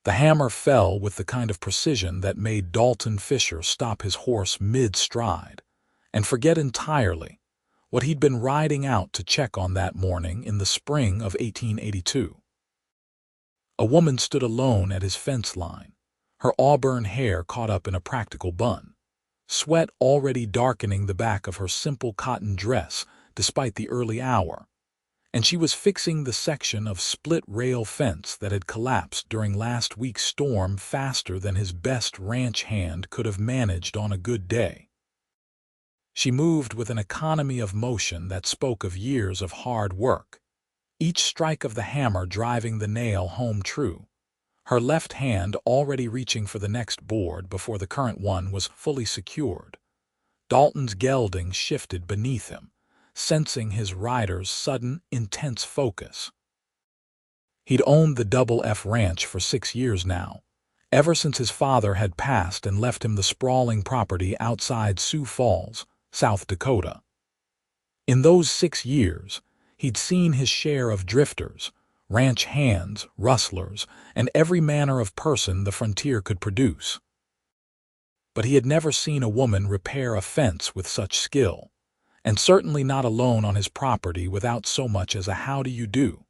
The hammer fell with the kind of precision that made Dalton Fischer stop his horse mid-stride and forget entirely what he'd been riding out to check on that morning in the spring of 1882. A woman stood alone at his fence line, her auburn hair caught up in a practical bun, sweat already darkening the back of her simple cotton dress despite the early hour, and she was fixing the section of split-rail fence that had collapsed during last week's storm faster than his best ranch hand could have managed on a good day. She moved with an economy of motion that spoke of years of hard work, each strike of the hammer driving the nail home true, her left hand already reaching for the next board before the current one was fully secured. Dalton's gelding shifted beneath him, sensing his rider's sudden, intense focus. He'd owned the Double F Ranch for 6 years now, ever since his father had passed and left him the sprawling property outside Sioux Falls, South Dakota. In those 6 years, he'd seen his share of drifters, ranch hands, rustlers, and every manner of person the frontier could produce. But he had never seen a woman repair a fence with such skill, and certainly not alone on his property without so much as a "how do you do."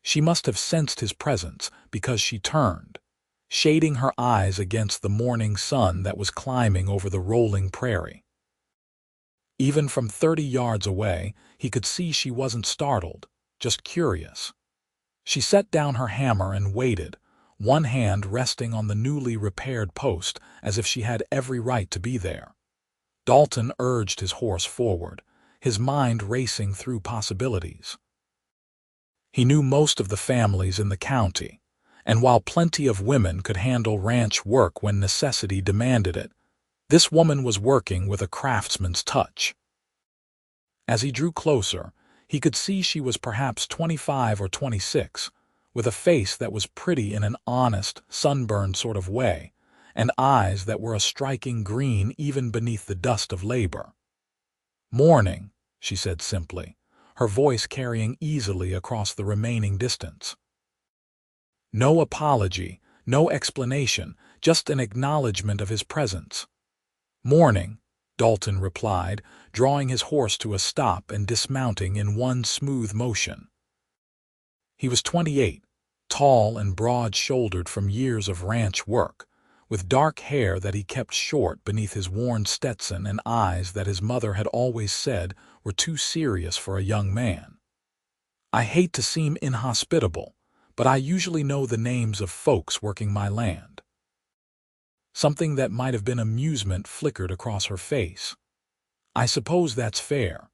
She must have sensed his presence because she turned, shading her eyes against the morning sun that was climbing over the rolling prairie. Even from 30 yards away, he could see she wasn't startled, just curious. She set down her hammer and waited, one hand resting on the newly repaired post as if she had every right to be there. Dalton urged his horse forward, his mind racing through possibilities. He knew most of the families in the county, and while plenty of women could handle ranch work when necessity demanded it, this woman was working with a craftsman's touch. As he drew closer, he could see she was perhaps 25 or 26, with a face that was pretty in an honest, sunburned sort of way, and eyes that were a striking green even beneath the dust of labor. "Morning," she said simply, her voice carrying easily across the remaining distance. No apology, no explanation, just an acknowledgement of his presence. "Morning," Dalton replied, drawing his horse to a stop and dismounting in one smooth motion. He was 28, tall and broad-shouldered from years of ranch work, with dark hair that he kept short beneath his worn Stetson and eyes that his mother had always said were too serious for a young man. "I hate to seem inhospitable, but I usually know the names of folks working my land." Something that might have been amusement flickered across her face. "I suppose that's fair,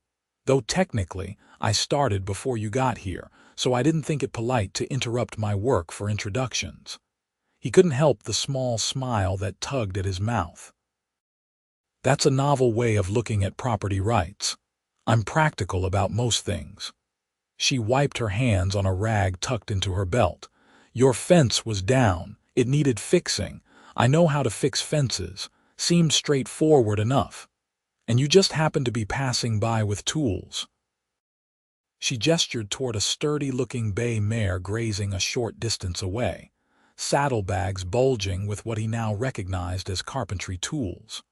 though technically I started before you got here, so I didn't think it polite to interrupt my work for introductions." He couldn't help the small smile that tugged at his mouth. "That's a novel way of looking at property rights. I'm practical about most things." She wiped her hands on a rag tucked into her belt. "Your fence was down. It needed fixing. I know how to fix fences. Seemed straightforward enough. And you just happened to be passing by with tools." She gestured toward a sturdy-looking bay mare grazing a short distance away, saddlebags bulging with what he now recognized as carpentry tools.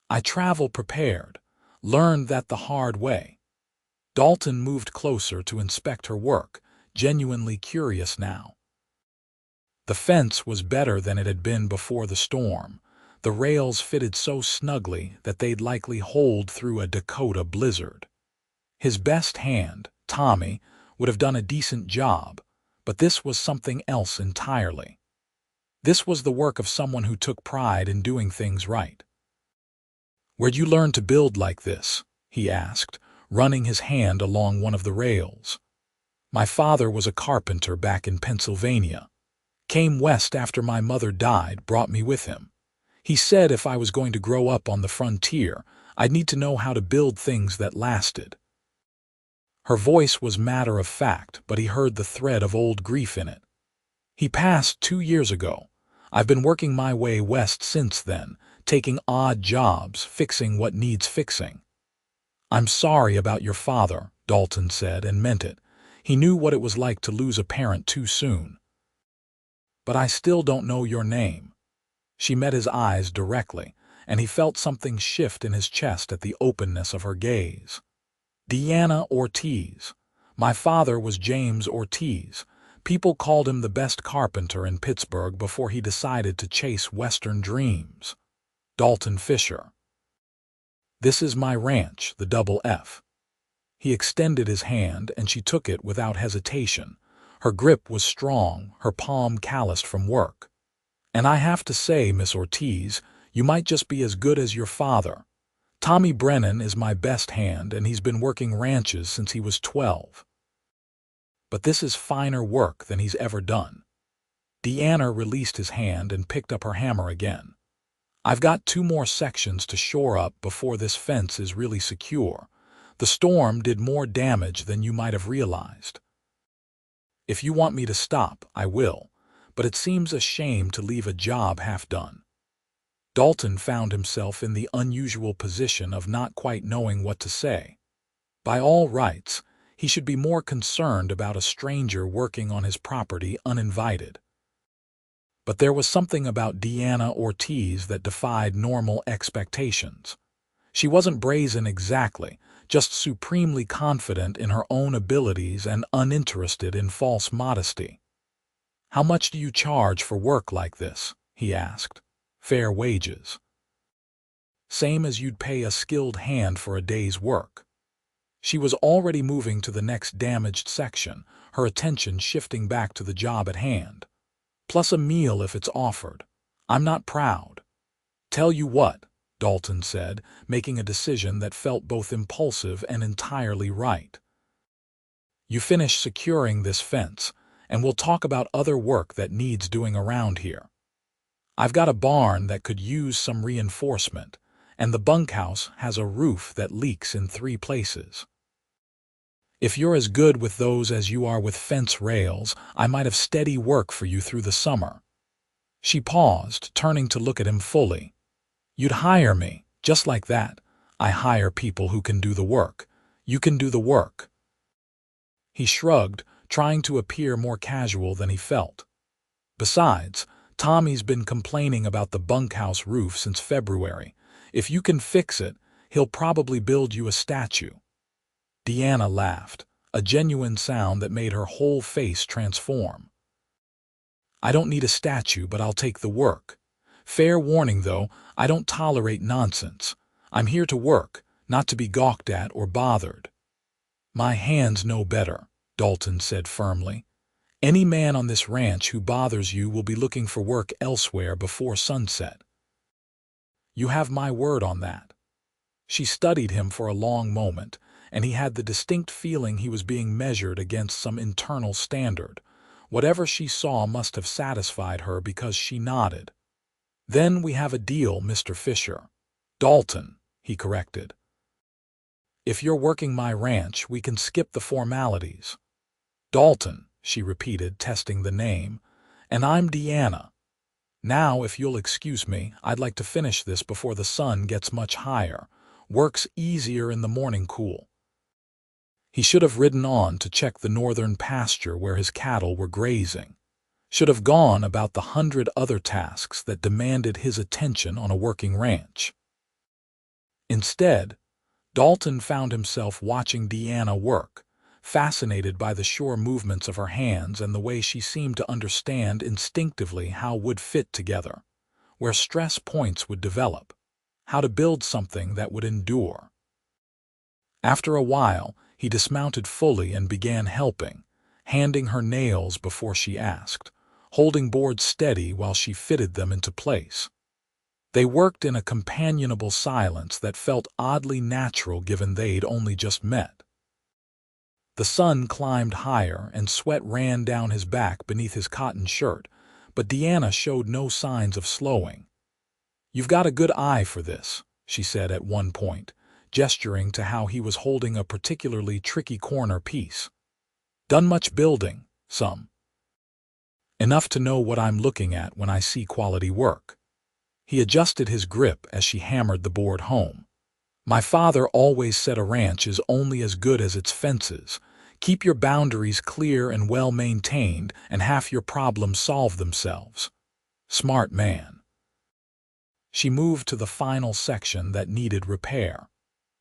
"I travel prepared. Learned that the hard way." Dalton moved closer to inspect her work, genuinely curious now. The fence was better than it had been before the storm. The rails fitted so snugly that they'd likely hold through a Dakota blizzard. His best hand, Tommy, would have done a decent job, but this was something else entirely. This was the work of someone who took pride in doing things right. "Where'd you learn to build like this?" he asked, running his hand along one of the rails. "My father was a carpenter back in Pennsylvania. Came west after my mother died, brought me with him. He said if I was going to grow up on the frontier, I'd need to know how to build things that lasted." Her voice was matter of fact, but he heard the thread of old grief in it. "He passed 2 years ago. I've been working my way west since then, taking odd jobs, fixing what needs fixing." "I'm sorry about your father," Dalton said, and meant it. He knew what it was like to lose a parent too soon. But I still don't know your name." She met his eyes directly, and he felt something shift in his chest at the openness of her gaze. "Deanna Ortiz. My father was James Ortiz. People called him the best carpenter in Pittsburgh before he decided to chase Western dreams. Dalton Fischer. This is my ranch, the Double F." He extended his hand, and she took it without hesitation. Her grip was strong, her palm calloused from work. "And I have to say, Miss Ortiz, you might just be as good as your father. Tommy Brennan is my best hand, and he's been working ranches since he was 12. But this is finer work than he's ever done." Deanna released his hand and picked up her hammer again. "I've got 2 more sections to shore up before this fence is really secure. The storm did more damage than you might have realized. If you want me to stop, I will, but it seems a shame to leave a job half done." Dalton found himself in the unusual position of not quite knowing what to say. By all rights, he should be more concerned about a stranger working on his property uninvited. But there was something about Deanna Ortiz that defied normal expectations. She wasn't brazen exactly, just supremely confident in her own abilities and uninterested in false modesty. "How much do you charge for work like this?" he asked. "Fair wages." "Same as you'd pay a skilled hand for a day's work." She was already moving to the next damaged section, her attention shifting back to the job at hand. "Plus a meal if it's offered. I'm not proud." "Tell you what," Dalton said, making a decision that felt both impulsive and entirely right. "You finish securing this fence, and we'll talk about other work that needs doing around here. I've got a barn that could use some reinforcement, and the bunkhouse has a roof that leaks in 3 places. If you're as good with those as you are with fence rails, I might have steady work for you through the summer." She paused, turning to look at him fully. "You'd hire me, just like that. I hire people who can do the work. You can do the work." He shrugged, trying to appear more casual than he felt. "Besides, Tommy's been complaining about the bunkhouse roof since February. If you can fix it, he'll probably build you a statue." Deanna laughed, a genuine sound that made her whole face transform. "I don't need a statue, but I'll take the work. Fair warning, though, I don't tolerate nonsense. I'm here to work, not to be gawked at or bothered." "My hands know better," Dalton said firmly. "Any man on this ranch who bothers you will be looking for work elsewhere before sunset." "You have my word on that." She studied him for a long moment, and he had the distinct feeling he was being measured against some internal standard. Whatever she saw must have satisfied her because she nodded. "Then we have a deal, Mr. Fischer." "Dalton," he corrected. "If you're working my ranch, we can skip the formalities." "Dalton," she repeated, testing the name. "And I'm Deanna. Now, if you'll excuse me, I'd like to finish this before the sun gets much higher. Work's easier in the morning cool." He should have ridden on to check the northern pasture where his cattle were grazing. Should have gone about the 100 other tasks that demanded his attention on a working ranch. Instead, Dalton found himself watching Deanna work, fascinated by the sure movements of her hands and the way she seemed to understand instinctively how wood fit together, where stress points would develop, how to build something that would endure. After a while, he dismounted fully and began helping, handing her nails before she asked, holding boards steady while she fitted them into place. They worked in a companionable silence that felt oddly natural given they'd only just met. The sun climbed higher and sweat ran down his back beneath his cotton shirt, but Deanna showed no signs of slowing. "You've got a good eye for this," she said at one point, gesturing to how he was holding a particularly tricky corner piece. "Done much building?" "Some. Enough to know what I'm looking at when I see quality work." He adjusted his grip as she hammered the board home. "My father always said a ranch is only as good as its fences. Keep your boundaries clear and well-maintained, and half your problems solve themselves. Smart man. She moved to the final section that needed repair.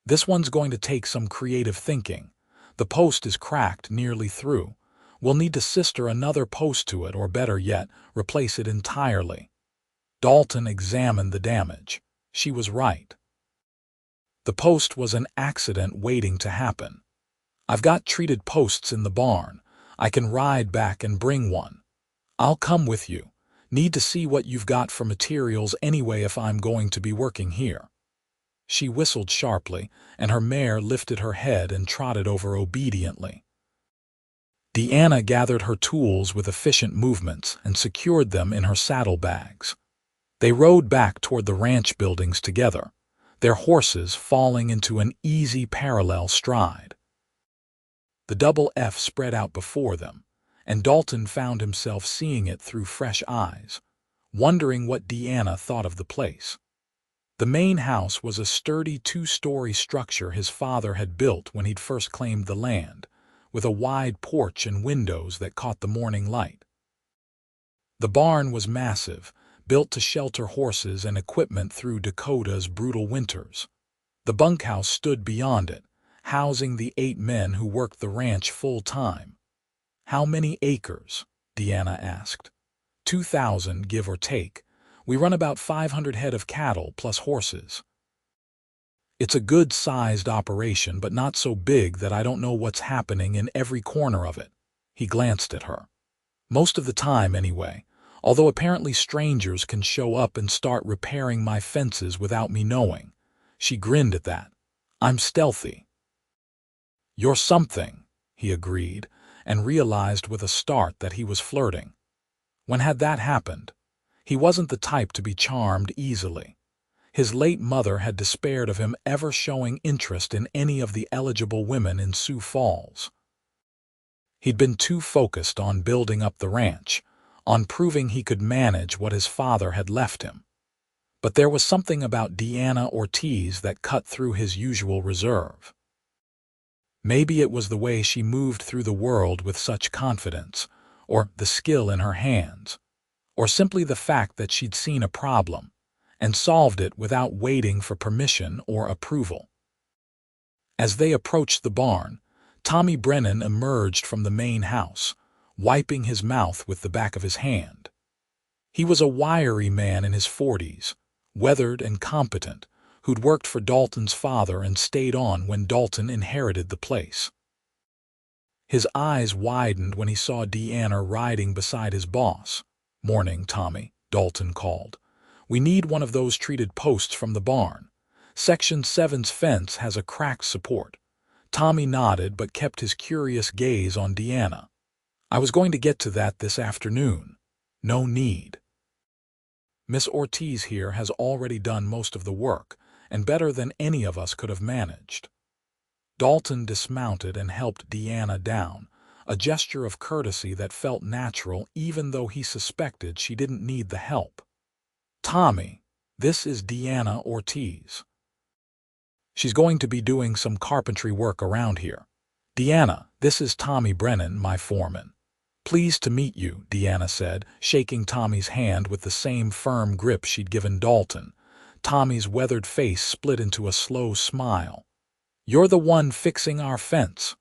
This one's going to take some creative thinking. The post is cracked nearly through. We'll need to sister another post to it, or better yet, replace it entirely. Dalton examined the damage. She was right. The post was an accident waiting to happen. I've got treated posts in the barn. I can ride back and bring one. I'll come with you. Need to see what you've got for materials anyway if I'm going to be working here. She whistled sharply, and her mare lifted her head and trotted over obediently. Deanna gathered her tools with efficient movements and secured them in her saddlebags. They rode back toward the ranch buildings together, their horses falling into an easy parallel stride. The double F spread out before them, and Dalton found himself seeing it through fresh eyes, wondering what Deanna thought of the place. The main house was a sturdy two-story structure his father had built when he'd first claimed the land, with a wide porch and windows that caught the morning light. The barn was massive, built to shelter horses and equipment through Dakota's brutal winters. The bunkhouse stood beyond it, housing the 8 men who worked the ranch full-time. "How many acres?" Deanna asked. 2,000, give or take. We run about 500 head of cattle plus horses. It's a good-sized operation, but not so big that I don't know what's happening in every corner of it. He glanced at her. Most of the time, anyway, although apparently strangers can show up and start repairing my fences without me knowing. She grinned at that. I'm stealthy. You're something, he agreed, and realized with a start that he was flirting. When had that happened? He wasn't the type to be charmed easily. His late mother had despaired of him ever showing interest in any of the eligible women in Sioux Falls. He'd been too focused on building up the ranch, on proving he could manage what his father had left him. But there was something about Deanna Ortiz that cut through his usual reserve. Maybe it was the way she moved through the world with such confidence, or the skill in her hands, or simply the fact that she'd seen a problem and solved it without waiting for permission or approval. As they approached the barn, Tommy Brennan emerged from the main house, wiping his mouth with the back of his hand. He was a wiry man in his 40s, weathered and competent, who'd worked for Dalton's father and stayed on when Dalton inherited the place. His eyes widened when he saw Deanna riding beside his boss. "Morning, Tommy," Dalton called. "We need one of those treated posts from the barn. Section 7's fence has a cracked support." Tommy nodded but kept his curious gaze on Deanna. "I was going to get to that this afternoon. No need. Miss Ortiz here has already done most of the work, and better than any of us could have managed." Dalton dismounted and helped Deanna down, a gesture of courtesy that felt natural even though he suspected she didn't need the help. "Tommy, this is Deanna Ortiz. She's going to be doing some carpentry work around here. Deanna, this is Tommy Brennan, my foreman." "Pleased to meet you," Deanna said, shaking Tommy's hand with the same firm grip she'd given Dalton. Tommy's weathered face split into a slow smile. "You're the one fixing our fence."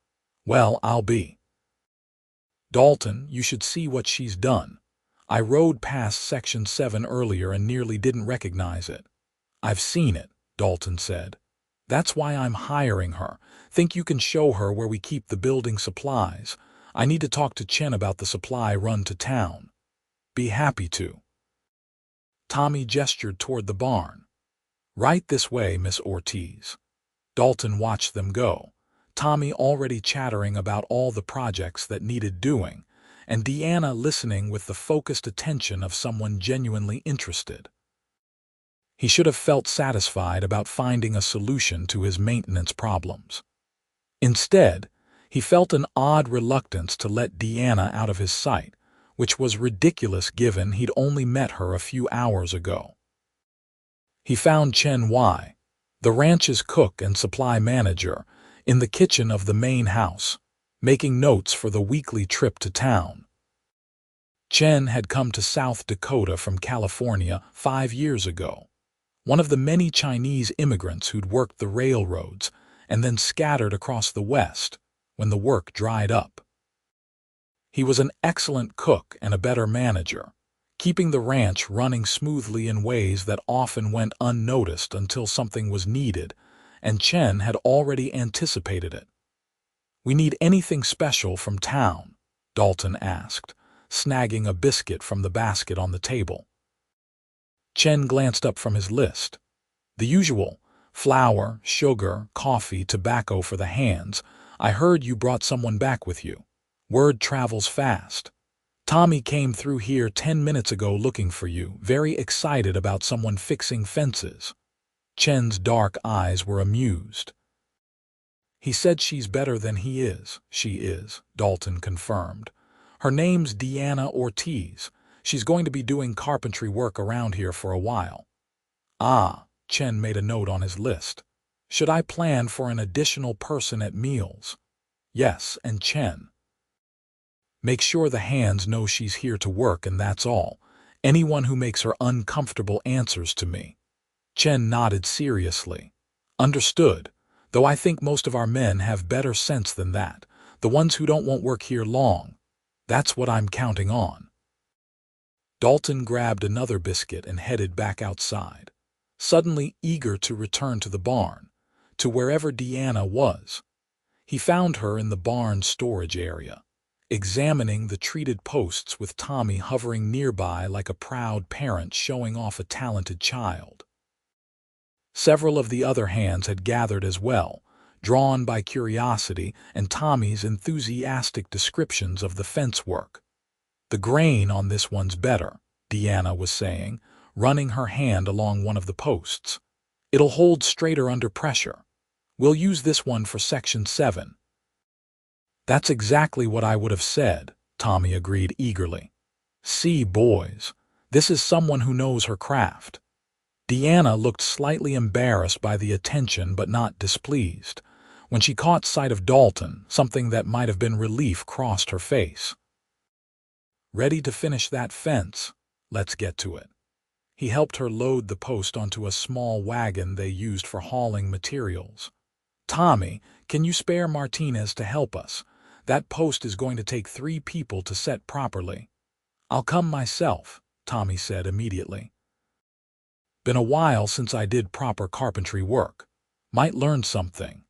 "Well, I'll be." "Dalton, you should see what she's done. I rode past Section 7 earlier and nearly didn't recognize it." "I've seen it," Dalton said. "That's why I'm hiring her. Think you can show her where we keep the building supplies? I need to talk to Chen about the supply run to town." "Be happy to." Tommy gestured toward the barn. "Right this way, Miss Ortiz." Dalton watched them go, Tommy already chattering about all the projects that needed doing, and Deanna listening with the focused attention of someone genuinely interested. He should have felt satisfied about finding a solution to his maintenance problems. Instead, he felt an odd reluctance to let Deanna out of his sight, which was ridiculous given he'd only met her a few hours ago. He found Chen Wai, the ranch's cook and supply manager, in the kitchen of the main house. making notes for the weekly trip to town. Chen had come to South Dakota from California 5 years ago, one of the many Chinese immigrants who'd worked the railroads and then scattered across the West when the work dried up. He was an excellent cook and a better manager, keeping the ranch running smoothly in ways that often went unnoticed until something was needed, and Chen had already anticipated it. "We need anything special from town?" Dalton asked, snagging a biscuit from the basket on the table. Chen glanced up from his list. "The usual: flour, sugar, coffee, tobacco for the hands. I heard you brought someone back with you. Word travels fast. Tommy came through here 10 minutes ago looking for you, very excited about someone fixing fences." Chen's dark eyes were amused. "He said she's better than he is." "She is," Dalton confirmed. "Her name's Deanna Ortiz. She's going to be doing carpentry work around here for a while." "Ah," Chen made a note on his list. "Should I plan for an additional person at meals?" "Yes, and Chen, make sure the hands know she's here to work and that's all. Anyone who makes her uncomfortable answers to me." Chen nodded seriously. "Understood, though I think most of our men have better sense than that, the ones who won't work here long. That's what I'm counting on." Dalton grabbed another biscuit and headed back outside, suddenly eager to return to the barn, to wherever Deanna was. He found her in the barn storage area, examining the treated posts with Tommy hovering nearby like a proud parent showing off a talented child. Several of the other hands had gathered as well, drawn by curiosity and Tommy's enthusiastic descriptions of the fence work. "The grain on this one's better," Deanna was saying, running her hand along one of the posts. "It'll hold straighter under pressure. We'll use this one for Section 7. "That's exactly what I would have said," Tommy agreed eagerly. "See, boys, this is someone who knows her craft." Deanna looked slightly embarrassed by the attention but not displeased. When she caught sight of Dalton, something that might have been relief crossed her face. "Ready to finish that fence? Let's get to it." He helped her load the post onto a small wagon they used for hauling materials. "Tommy, can you spare Martinez to help us? That post is going to take 3 people to set properly." "I'll come myself," Tommy said immediately. "Been a while since I did proper carpentry work. Might learn something."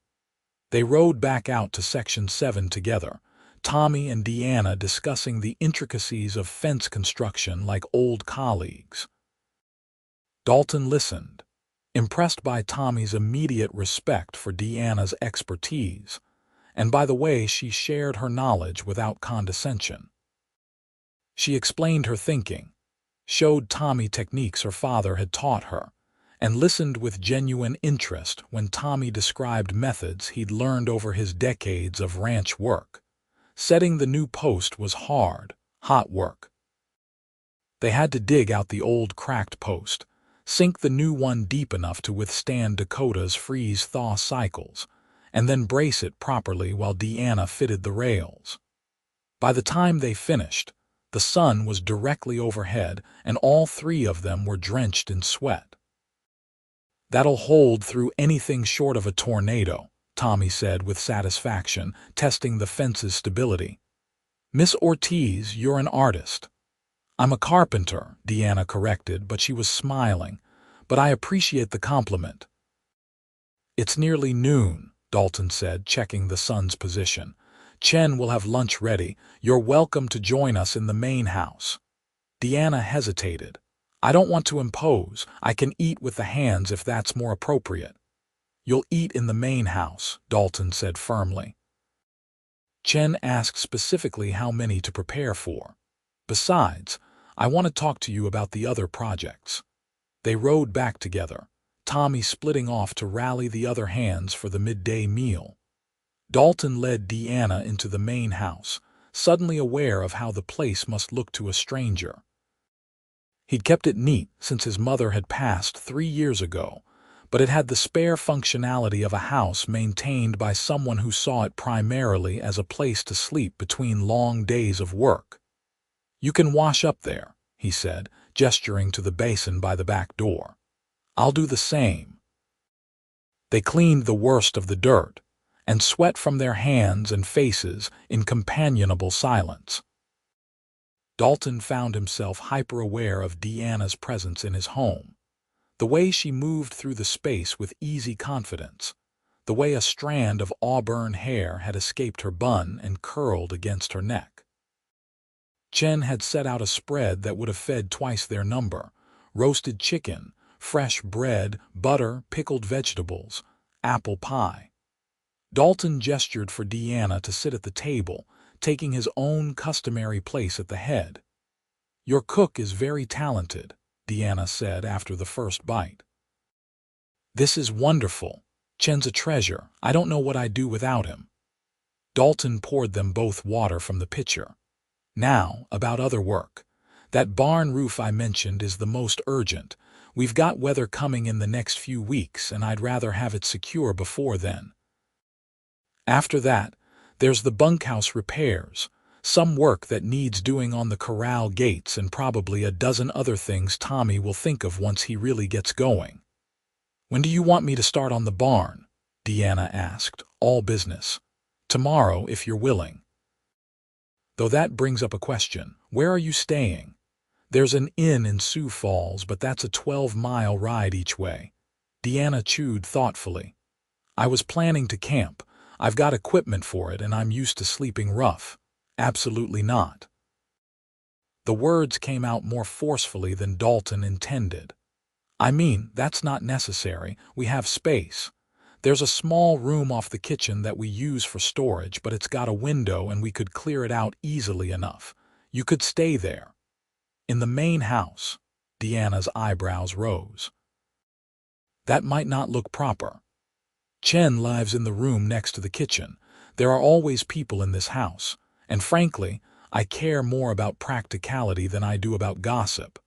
They rode back out to Section 7 together, Tommy and Deanna discussing the intricacies of fence construction like old colleagues. Dalton listened, impressed by Tommy's immediate respect for Deanna's expertise, and by the way she shared her knowledge without condescension. She explained her thinking, showed Tommy techniques her father had taught her, and listened with genuine interest when Tommy described methods he'd learned over his decades of ranch work. Setting the new post was hard, hot work. They had to dig out the old cracked post, sink the new one deep enough to withstand Dakota's freeze-thaw cycles, and then brace it properly while Deanna fitted the rails. By the time they finished, the sun was directly overhead and all 3 of them were drenched in sweat. "That'll hold through anything short of a tornado," Tommy said with satisfaction, testing the fence's stability. "Miss Ortiz, you're an artist." "I'm a carpenter," Deanna corrected, but she was smiling. "But I appreciate the compliment." "It's nearly noon," Dalton said, checking the sun's position. "Chen will have lunch ready. You're welcome to join us in the main house." Deanna hesitated. "I don't want to impose. I can eat with the hands if that's more appropriate." "You'll eat in the main house," Dalton said firmly. Chen asked specifically how many to prepare for. "Besides, I want to talk to you about the other projects." They rode back together, Tommy splitting off to rally the other hands for the midday meal. Dalton led Deanna into the main house, suddenly aware of how the place must look to a stranger. He'd kept it neat since his mother had passed 3 years ago, but it had the spare functionality of a house maintained by someone who saw it primarily as a place to sleep between long days of work. "You can wash up there," he said, gesturing to the basin by the back door. "I'll do the same." They cleaned the worst of the dirt, and sweat from their hands and faces in companionable silence. Dalton found himself hyper-aware of Deanna's presence in his home. The way she moved through the space with easy confidence, the way a strand of auburn hair had escaped her bun and curled against her neck. Chen had set out a spread that would have fed twice their number: roasted chicken, fresh bread, butter, pickled vegetables, apple pie. Dalton gestured for Deanna to sit at the table, taking his own customary place at the head. "Your cook is very talented," Deanna said after the first bite. "This is wonderful. Chen's a treasure. I don't know what I'd do without him." Dalton poured them both water from the pitcher. "Now, about other work. That barn roof I mentioned is the most urgent. We've got weather coming in the next few weeks, and I'd rather have it secure before then. After that, there's the bunkhouse repairs, some work that needs doing on the corral gates, and probably a dozen other things Tommy will think of once he really gets going." "When do you want me to start on the barn?" Deanna asked, all business. "Tomorrow, if you're willing." "Though that brings up a question. Where are you staying?" "There's an inn in Sioux Falls, but that's a 12-mile ride each way." Deanna chewed thoughtfully. "I was planning to camp. I've got equipment for it, and I'm used to sleeping rough." "Absolutely not." The words came out more forcefully than Dalton intended. "I mean, that's not necessary. We have space. There's a small room off the kitchen that we use for storage, but it's got a window and we could clear it out easily enough. You could stay there." "In the main house?" Deanna's eyebrows rose. "That might not look proper. Chen lives in the room next to the kitchen. There are always people in this house, and frankly, I care more about practicality than I do about gossip."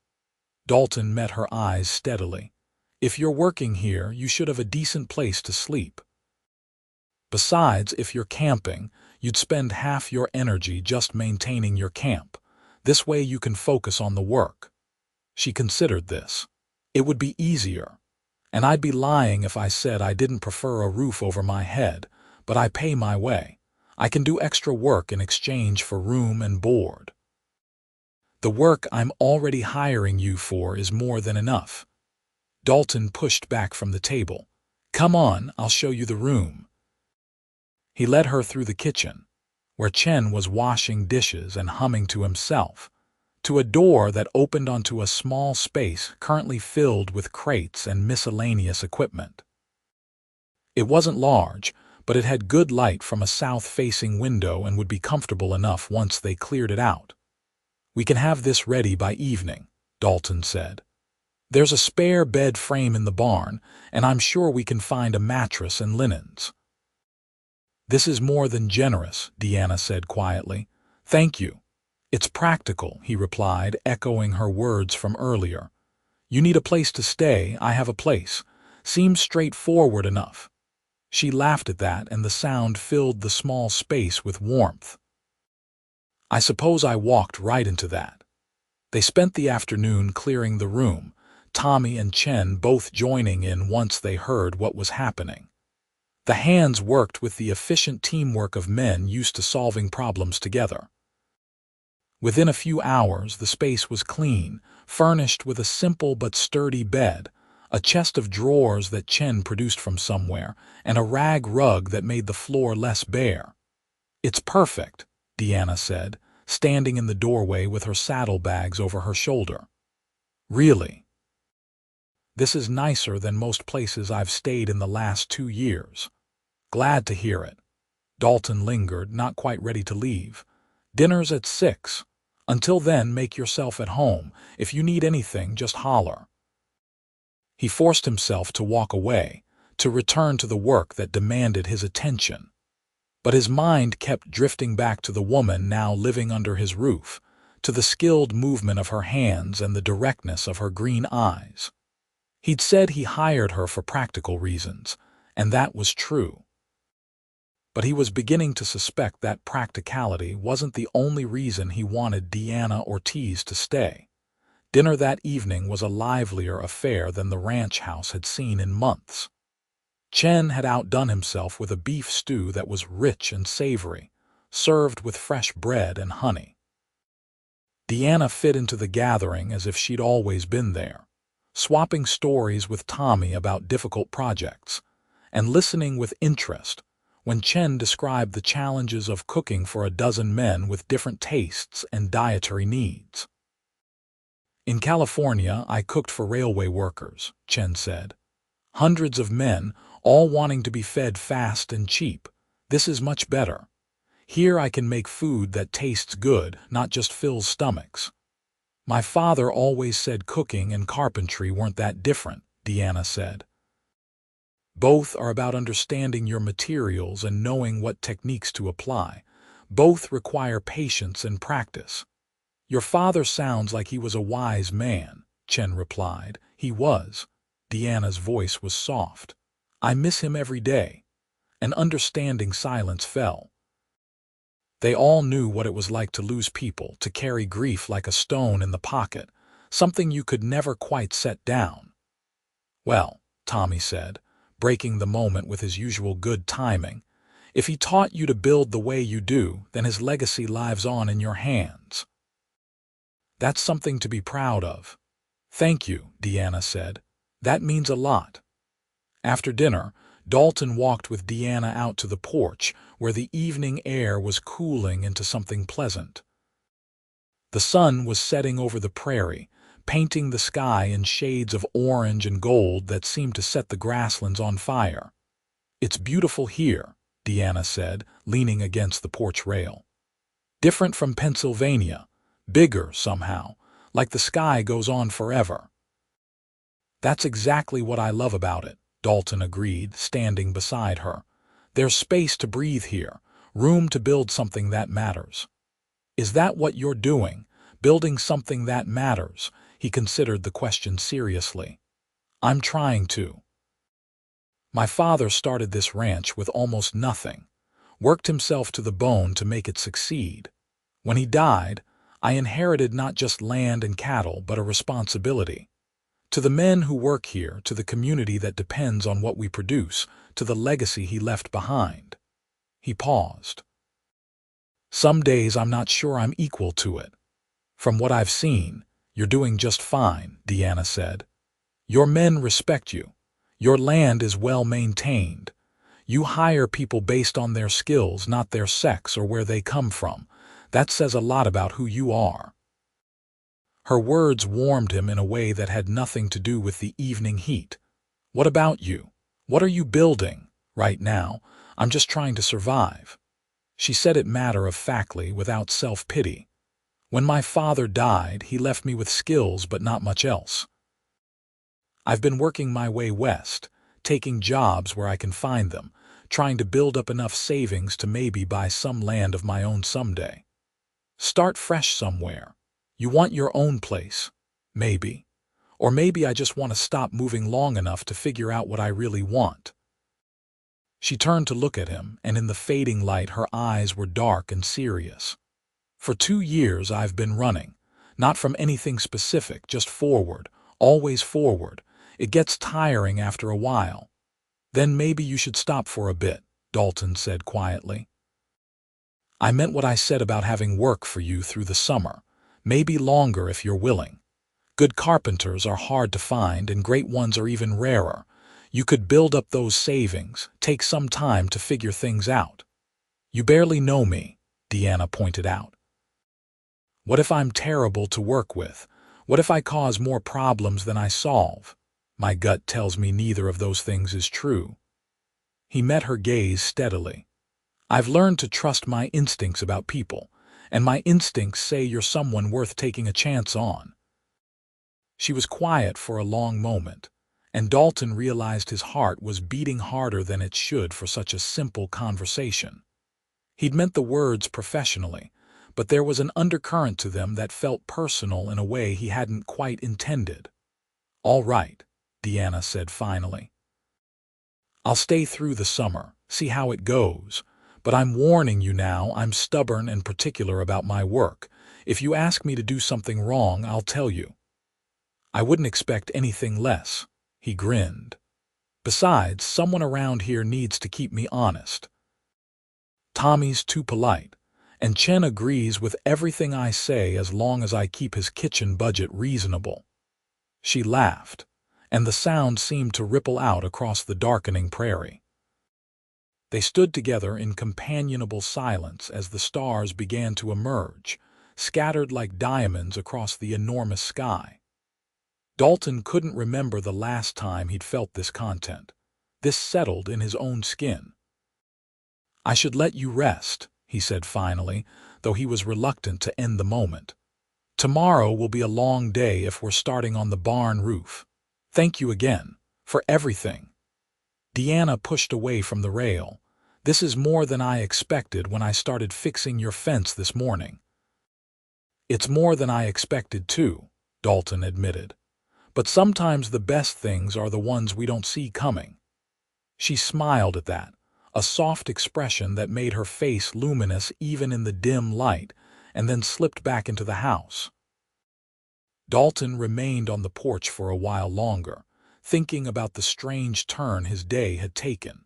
Dalton met her eyes steadily. "If you're working here, you should have a decent place to sleep. Besides, if you're camping, you'd spend half your energy just maintaining your camp. This way you can focus on the work." She considered this. "It would be easier. And I'd be lying if I said I didn't prefer a roof over my head, but I pay my way. I can do extra work in exchange for room and board. The work I'm already hiring you for is more than enough." Dalton pushed back from the table. "Come on, I'll show you the room." He led her through the kitchen, where Chen was washing dishes and humming to himself, to a door that opened onto a small space currently filled with crates and miscellaneous equipment. It wasn't large, but it had good light from a south-facing window and would be comfortable enough once they cleared it out. "We can have this ready by evening," Dalton said. "There's a spare bed frame in the barn, and I'm sure we can find a mattress and linens." "This is more than generous," Deanna said quietly. "Thank you." "It's practical," he replied, echoing her words from earlier. "You need a place to stay, I have a place. Seems straightforward enough." She laughed at that, and the sound filled the small space with warmth. "I suppose I walked right into that." They spent the afternoon clearing the room, Tommy and Chen both joining in once they heard what was happening. The hands worked with the efficient teamwork of men used to solving problems together. Within a few hours, the space was clean, furnished with a simple but sturdy bed, a chest of drawers that Chen produced from somewhere, and a rag rug that made the floor less bare. "It's perfect," Deanna said, standing in the doorway with her saddlebags over her shoulder. "Really? This is nicer than most places I've stayed in the last 2 years." "Glad to hear it." Dalton lingered, not quite ready to leave. "Dinner's at 6. Until then, make yourself at home. If you need anything, just holler." He forced himself to walk away, to return to the work that demanded his attention. But his mind kept drifting back to the woman now living under his roof, to the skilled movement of her hands and the directness of her green eyes. He'd said he hired her for practical reasons, and that was true. But he was beginning to suspect that practicality wasn't the only reason he wanted Deanna Ortiz to stay. Dinner that evening was a livelier affair than the ranch house had seen in months. Chen had outdone himself with a beef stew that was rich and savory, served with fresh bread and honey. Deanna fit into the gathering as if she'd always been there, swapping stories with Tommy about difficult projects, and listening with interest when Chen described the challenges of cooking for a dozen men with different tastes and dietary needs. "In California, I cooked for railway workers," Chen said. "Hundreds of men, all wanting to be fed fast and cheap. This is much better. Here I can make food that tastes good, not just fills stomachs." "My father always said cooking and carpentry weren't that different," Deanna said. "Both are about understanding your materials and knowing what techniques to apply. Both require patience and practice." "Your father sounds like he was a wise man," Chen replied. "He was." Deanna's voice was soft. "I miss him every day." An understanding silence fell. They all knew what it was like to lose people, to carry grief like a stone in the pocket, something you could never quite set down. "Well," Tommy said, breaking the moment with his usual good timing, "if he taught you to build the way you do, then his legacy lives on in your hands. That's something to be proud of." "Thank you," Deanna said. "That means a lot." After dinner, Dalton walked with Deanna out to the porch, where the evening air was cooling into something pleasant. The sun was setting over the prairie, painting the sky in shades of orange and gold that seemed to set the grasslands on fire. "It's beautiful here," Deanna said, leaning against the porch rail. "Different from Pennsylvania, bigger somehow, like the sky goes on forever." "That's exactly what I love about it," Dalton agreed, standing beside her. "There's space to breathe here, room to build something that matters." "Is that what you're doing, building something that matters?" He considered the question seriously. "I'm trying to. My father started this ranch with almost nothing, worked himself to the bone to make it succeed. When he died, I inherited not just land and cattle, but a responsibility. To the men who work here, to the community that depends on what we produce, to the legacy he left behind." He paused. "Some days I'm not sure I'm equal to it." "From what I've seen, you're doing just fine," Deanna said. "Your men respect you. Your land is well maintained. You hire people based on their skills, not their sex or where they come from. That says a lot about who you are." Her words warmed him in a way that had nothing to do with the evening heat. "What about you? What are you building?" "Right now, I'm just trying to survive." She said it matter-of-factly, without self-pity. "When my father died, he left me with skills but not much else. I've been working my way west, taking jobs where I can find them, trying to build up enough savings to maybe buy some land of my own someday. Start fresh somewhere. You want your own place, maybe. Or maybe I just want to stop moving long enough to figure out what I really want." She turned to look at him, and in the fading light her eyes were dark and serious. "For 2 years I've been running, not from anything specific, just forward, always forward. It gets tiring after a while." "Then maybe you should stop for a bit," Dalton said quietly. "I meant what I said about having work for you through the summer. Maybe longer if you're willing. Good carpenters are hard to find, and great ones are even rarer. You could build up those savings, take some time to figure things out." "You barely know me," Deanna pointed out. "What if I'm terrible to work with? What if I cause more problems than I solve? My gut tells me neither of those things is true." He met her gaze steadily. "I've learned to trust my instincts about people, and my instincts say you're someone worth taking a chance on." She was quiet for a long moment, and Dalton realized his heart was beating harder than it should for such a simple conversation. He'd meant the words professionally, but there was an undercurrent to them that felt personal in a way he hadn't quite intended. "All right," Deanna said finally. "I'll stay through the summer, see how it goes. But I'm warning you now, I'm stubborn and particular about my work. If you ask me to do something wrong, I'll tell you." "I wouldn't expect anything less," he grinned. "Besides, someone around here needs to keep me honest. Tommy's too polite, and Chen agrees with everything I say as long as I keep his kitchen budget reasonable." She laughed, and the sound seemed to ripple out across the darkening prairie. They stood together in companionable silence as the stars began to emerge, scattered like diamonds across the enormous sky. Dalton couldn't remember the last time he'd felt this content, this settled in his own skin. "I should let you rest," he said finally, though he was reluctant to end the moment. "Tomorrow will be a long day if we're starting on the barn roof. Thank you again, for everything." Deanna pushed away from the rail. "This is more than I expected when I started fixing your fence this morning." "It's more than I expected too," Dalton admitted. "But sometimes the best things are the ones we don't see coming." She smiled at that, a soft expression that made her face luminous even in the dim light, and then slipped back into the house. Dalton remained on the porch for a while longer, thinking about the strange turn his day had taken.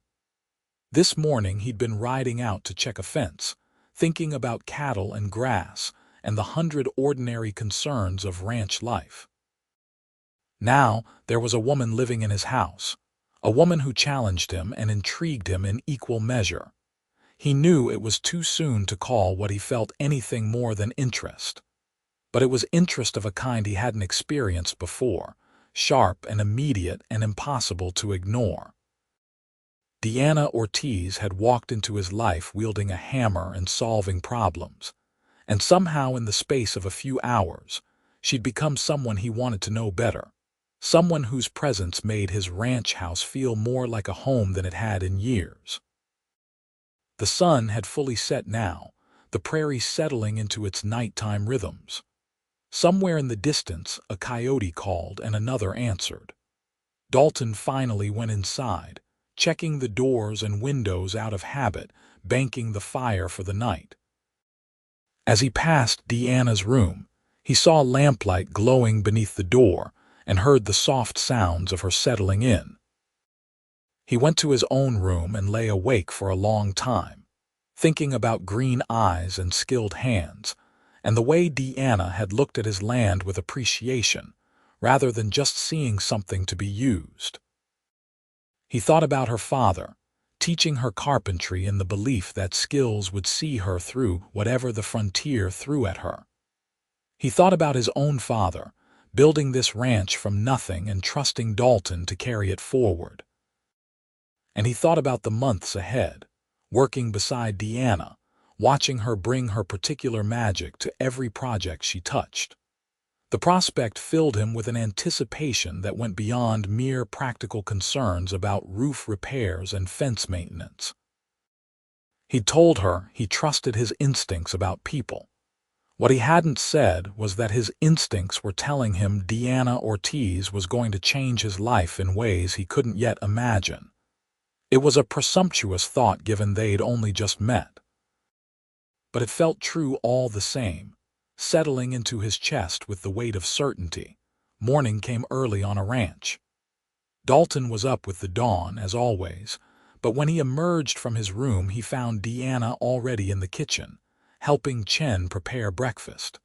This morning he'd been riding out to check a fence, thinking about cattle and grass and the 100 ordinary concerns of ranch life. Now there was a woman living in his house, a woman who challenged him and intrigued him in equal measure. He knew it was too soon to call what he felt anything more than interest. But it was interest of a kind he hadn't experienced before, sharp and immediate and impossible to ignore. Deanna Ortiz had walked into his life wielding a hammer and solving problems, and somehow in the space of a few hours, she'd become someone he wanted to know better, someone whose presence made his ranch house feel more like a home than it had in years. The sun had fully set now, the prairie settling into its nighttime rhythms. Somewhere in the distance, a coyote called and another answered. Dalton finally went inside, checking the doors and windows out of habit, banking the fire for the night. As he passed Deanna's room, he saw lamplight glowing beneath the door and heard the soft sounds of her settling in. He went to his own room and lay awake for a long time, thinking about green eyes and skilled hands, and the way Deanna had looked at his land with appreciation, rather than just seeing something to be used. He thought about her father, teaching her carpentry in the belief that skills would see her through whatever the frontier threw at her. He thought about his own father, building this ranch from nothing and trusting Dalton to carry it forward. And he thought about the months ahead, working beside Deanna, watching her bring her particular magic to every project she touched. The prospect filled him with an anticipation that went beyond mere practical concerns about roof repairs and fence maintenance. He'd told her he trusted his instincts about people. What he hadn't said was that his instincts were telling him Deanna Ortiz was going to change his life in ways he couldn't yet imagine. It was a presumptuous thought given they'd only just met. But it felt true all the same, settling into his chest with the weight of certainty. Morning came early on a ranch. Dalton was up with the dawn, as always, but when he emerged from his room he found Deanna already in the kitchen, helping Chen prepare breakfast.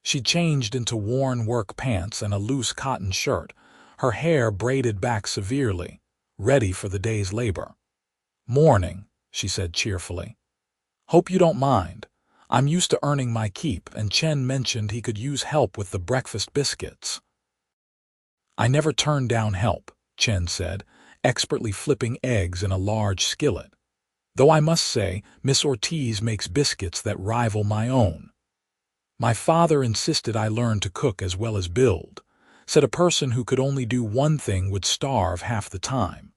She changed into worn work pants and a loose cotton shirt, her hair braided back severely, ready for the day's labor. "Morning," she said cheerfully. "Hope you don't mind. I'm used to earning my keep, and Chen mentioned he could use help with the breakfast biscuits." "I never turn down help," Chen said, expertly flipping eggs in a large skillet. "Though I must say, Miss Ortiz makes biscuits that rival my own. My father insisted I learn to cook as well as build, said a person who could only do one thing would starve half the time."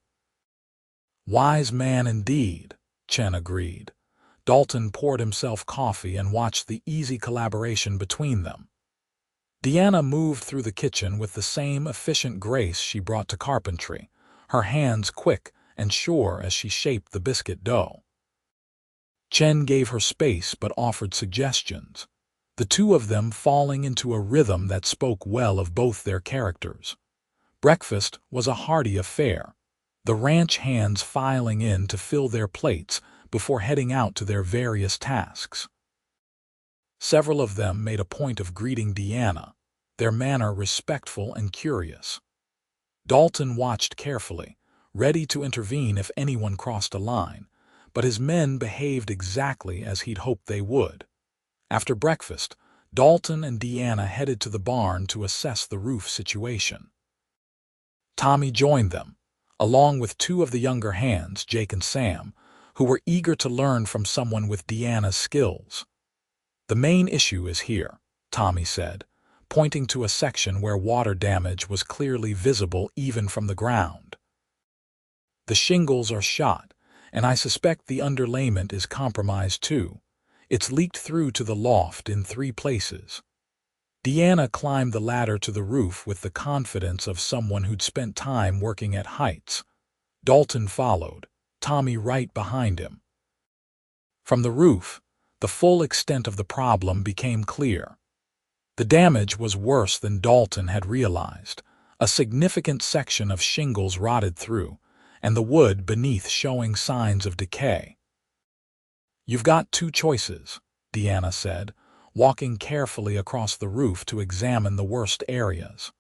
"Wise man indeed," Chen agreed. Dalton poured himself coffee and watched the easy collaboration between them. Deanna moved through the kitchen with the same efficient grace she brought to carpentry, her hands quick and sure as she shaped the biscuit dough. Chen gave her space but offered suggestions, the two of them falling into a rhythm that spoke well of both their characters. Breakfast was a hearty affair, the ranch hands filing in to fill their plates before heading out to their various tasks. Several of them made a point of greeting Deanna, their manner respectful and curious. Dalton watched carefully, ready to intervene if anyone crossed a line, but his men behaved exactly as he'd hoped they would. After breakfast, Dalton and Deanna headed to the barn to assess the roof situation. Tommy joined them, along with two of the younger hands, Jake and Sam, who were eager to learn from someone with Deanna's skills. "The main issue is here," Tommy said, pointing to a section where water damage was clearly visible even from the ground. "The shingles are shot, and I suspect the underlayment is compromised too. It's leaked through to the loft in 3 places." Deanna climbed the ladder to the roof with the confidence of someone who'd spent time working at heights. Dalton followed, Tommy right behind him. From the roof, the full extent of the problem became clear. The damage was worse than Dalton had realized. A significant section of shingles rotted through, and the wood beneath showing signs of decay. "You've got 2 choices," Deanna said, walking carefully across the roof to examine the worst areas.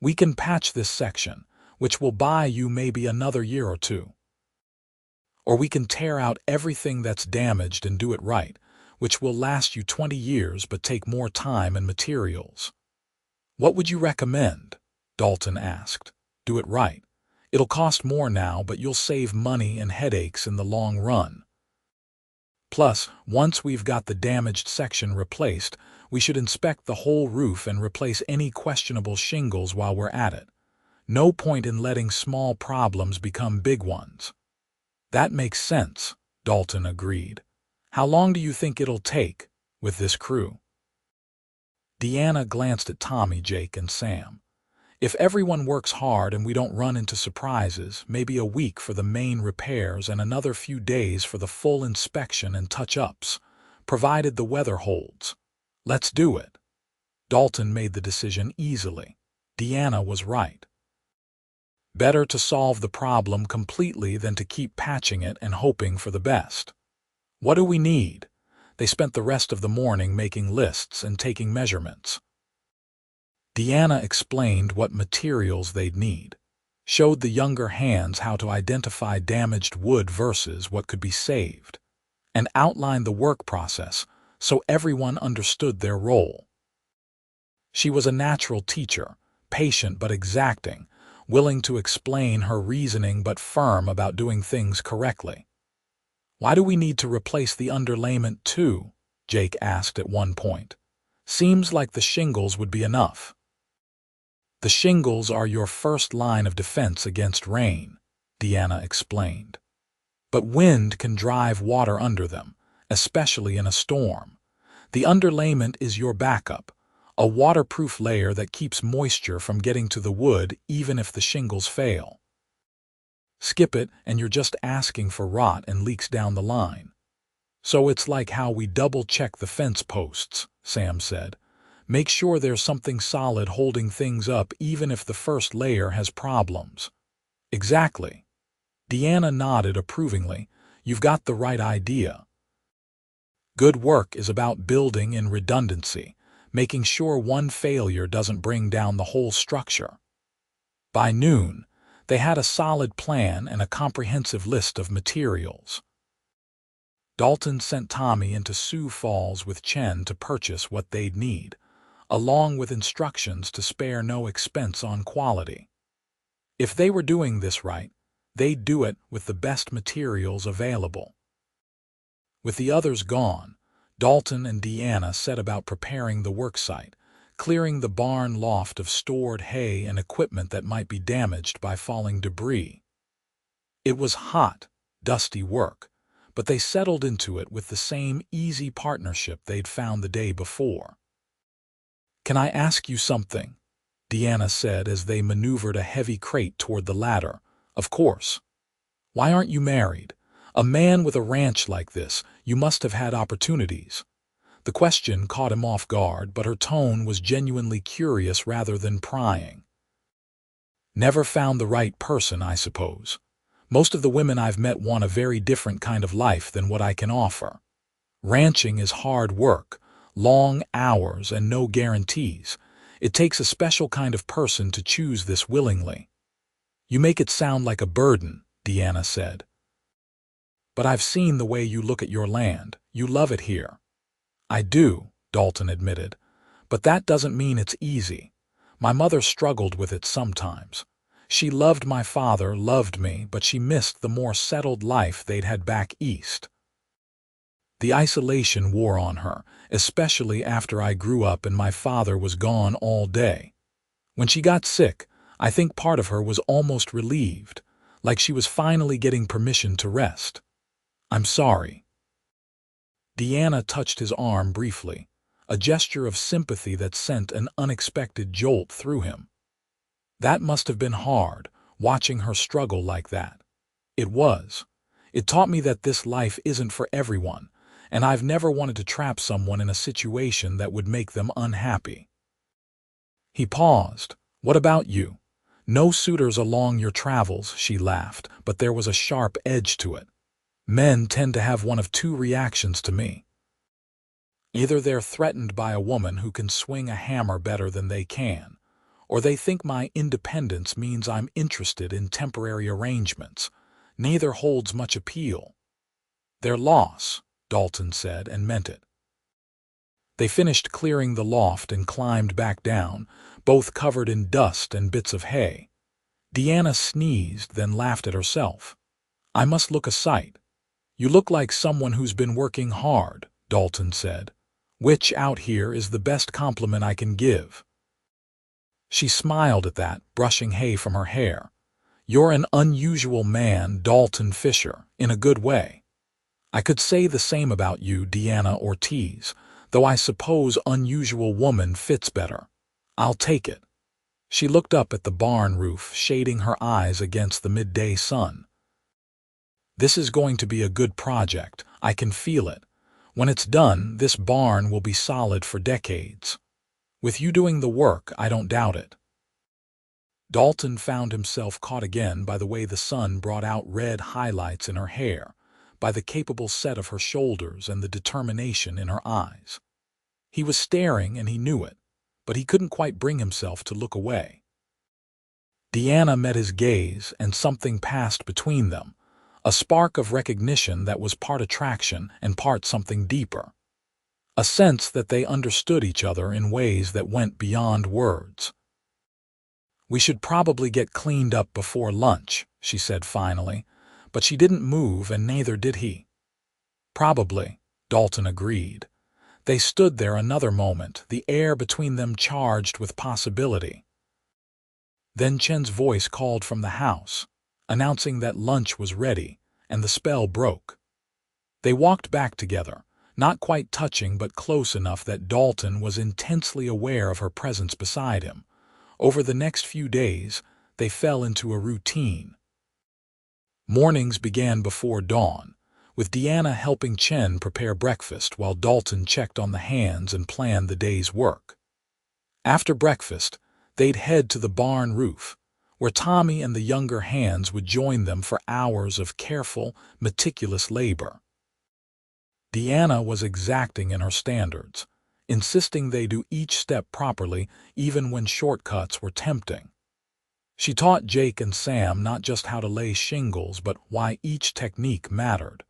"We can patch this section, which will buy you maybe another year or 2. Or we can tear out everything that's damaged and do it right, which will last you 20 years but take more time and materials." "What would you recommend?" Dalton asked. "Do it right. It'll cost more now, but you'll save money and headaches in the long run. Plus, once we've got the damaged section replaced, we should inspect the whole roof and replace any questionable shingles while we're at it. No point in letting small problems become big ones." "That makes sense," Dalton agreed. "How long do you think it'll take, with this crew?" Deanna glanced at Tommy, Jake, and Sam. "If everyone works hard and we don't run into surprises, maybe a week for the main repairs and another few days for the full inspection and touch-ups, provided the weather holds. Let's do it." Dalton made the decision easily. Deanna was right. Better to solve the problem completely than to keep patching it and hoping for the best. "What do we need?" They spent the rest of the morning making lists and taking measurements. Deanna explained what materials they'd need, showed the younger hands how to identify damaged wood versus what could be saved, and outlined the work process so everyone understood their role. She was a natural teacher, patient but exacting, willing to explain her reasoning but firm about doing things correctly. "Why do we need to replace the underlayment too?" Jake asked at one point. "Seems like the shingles would be enough." "The shingles are your first line of defense against rain," Deanna explained. "But wind can drive water under them, especially in a storm. The underlayment is your backup, a waterproof layer that keeps moisture from getting to the wood even if the shingles fail. Skip it and you're just asking for rot and leaks down the line. So it's like how we double-check the fence posts," Sam said. "Make sure there's something solid holding things up even if the first layer has problems." "Exactly." Deanna nodded approvingly. "You've got the right idea. Good work is about building in redundancy, making sure one failure doesn't bring down the whole structure." By noon, they had a solid plan and a comprehensive list of materials. Dalton sent Tommy into Sioux Falls with Chen to purchase what they'd need, along with instructions to spare no expense on quality. If they were doing this right, they'd do it with the best materials available. With the others gone, Dalton and Deanna set about preparing the worksite, clearing the barn loft of stored hay and equipment that might be damaged by falling debris. It was hot, dusty work, but they settled into it with the same easy partnership they'd found the day before. "Can I ask you something?" Deanna said as they maneuvered a heavy crate toward the ladder. "Of course." "Why aren't you married? A man with a ranch like this, you must have had opportunities." The question caught him off guard, but her tone was genuinely curious rather than prying. "Never found the right person, I suppose. Most of the women I've met want a very different kind of life than what I can offer. Ranching is hard work, long hours, and no guarantees. It takes a special kind of person to choose this willingly." "You make it sound like a burden," Deanna said. "But I've seen the way you look at your land. You love it here." "I do," Dalton admitted, "but that doesn't mean it's easy. My mother struggled with it sometimes. She loved my father, loved me, but she missed the more settled life they'd had back east. The isolation wore on her, especially after I grew up and my father was gone all day. When she got sick, I think part of her was almost relieved, like she was finally getting permission to rest. I'm sorry." Deanna touched his arm briefly, a gesture of sympathy that sent an unexpected jolt through him. That must have been hard, watching her struggle like that. It was. It taught me that this life isn't for everyone, and I've never wanted to trap someone in a situation that would make them unhappy. He paused. "What about you? No suitors along your travels," she laughed, but there was a sharp edge to it. "Men tend to have one of two reactions to me. Either they're threatened by a woman who can swing a hammer better than they can, or they think my independence means I'm interested in temporary arrangements. Neither holds much appeal." "Their loss," Dalton said, and meant it. They finished clearing the loft and climbed back down, both covered in dust and bits of hay. Deanna sneezed, then laughed at herself. "I must look a sight." "You look like someone who's been working hard," Dalton said, "which out here is the best compliment I can give." She smiled at that, brushing hay from her hair. "You're an unusual man, Dalton Fischer, in a good way. I could say the same about you, Deanna Ortiz, though I suppose unusual woman fits better. I'll take it." She looked up at the barn roof, shading her eyes against the midday sun. "This is going to be a good project. I can feel it. When it's done, this barn will be solid for decades. With you doing the work, I don't doubt it." Dalton found himself caught again by the way the sun brought out red highlights in her hair, by the capable set of her shoulders and the determination in her eyes. He was staring and he knew it, but he couldn't quite bring himself to look away. Deanna met his gaze and something passed between them, a spark of recognition that was part attraction and part something deeper. A sense that they understood each other in ways that went beyond words. "We should probably get cleaned up before lunch," she said finally, but she didn't move and neither did he. "Probably," Dalton agreed. They stood there another moment, the air between them charged with possibility. Then Chen's voice called from the house, announcing that lunch was ready, and the spell broke. They walked back together, not quite touching but close enough that Dalton was intensely aware of her presence beside him. Over the next few days, they fell into a routine. Mornings began before dawn, with Deanna helping Chen prepare breakfast while Dalton checked on the hands and planned the day's work. After breakfast, they'd head to the barn roof, where Tommy and the younger hands would join them for hours of careful, meticulous labor. Deanna was exacting in her standards, insisting they do each step properly even when shortcuts were tempting. She taught Jake and Sam not just how to lay shingles but why each technique mattered,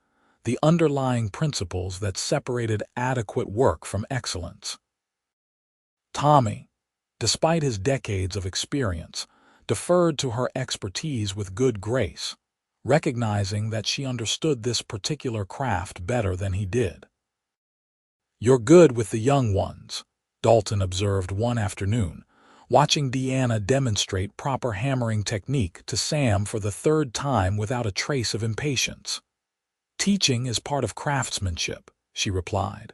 the underlying principles that separated adequate work from excellence. Tommy, despite his decades of experience, deferred to her expertise with good grace, recognizing that she understood this particular craft better than he did. "You're good with the young ones," Dalton observed one afternoon, watching Deanna demonstrate proper hammering technique to Sam for the third time without a trace of impatience. "Teaching is part of craftsmanship," she replied.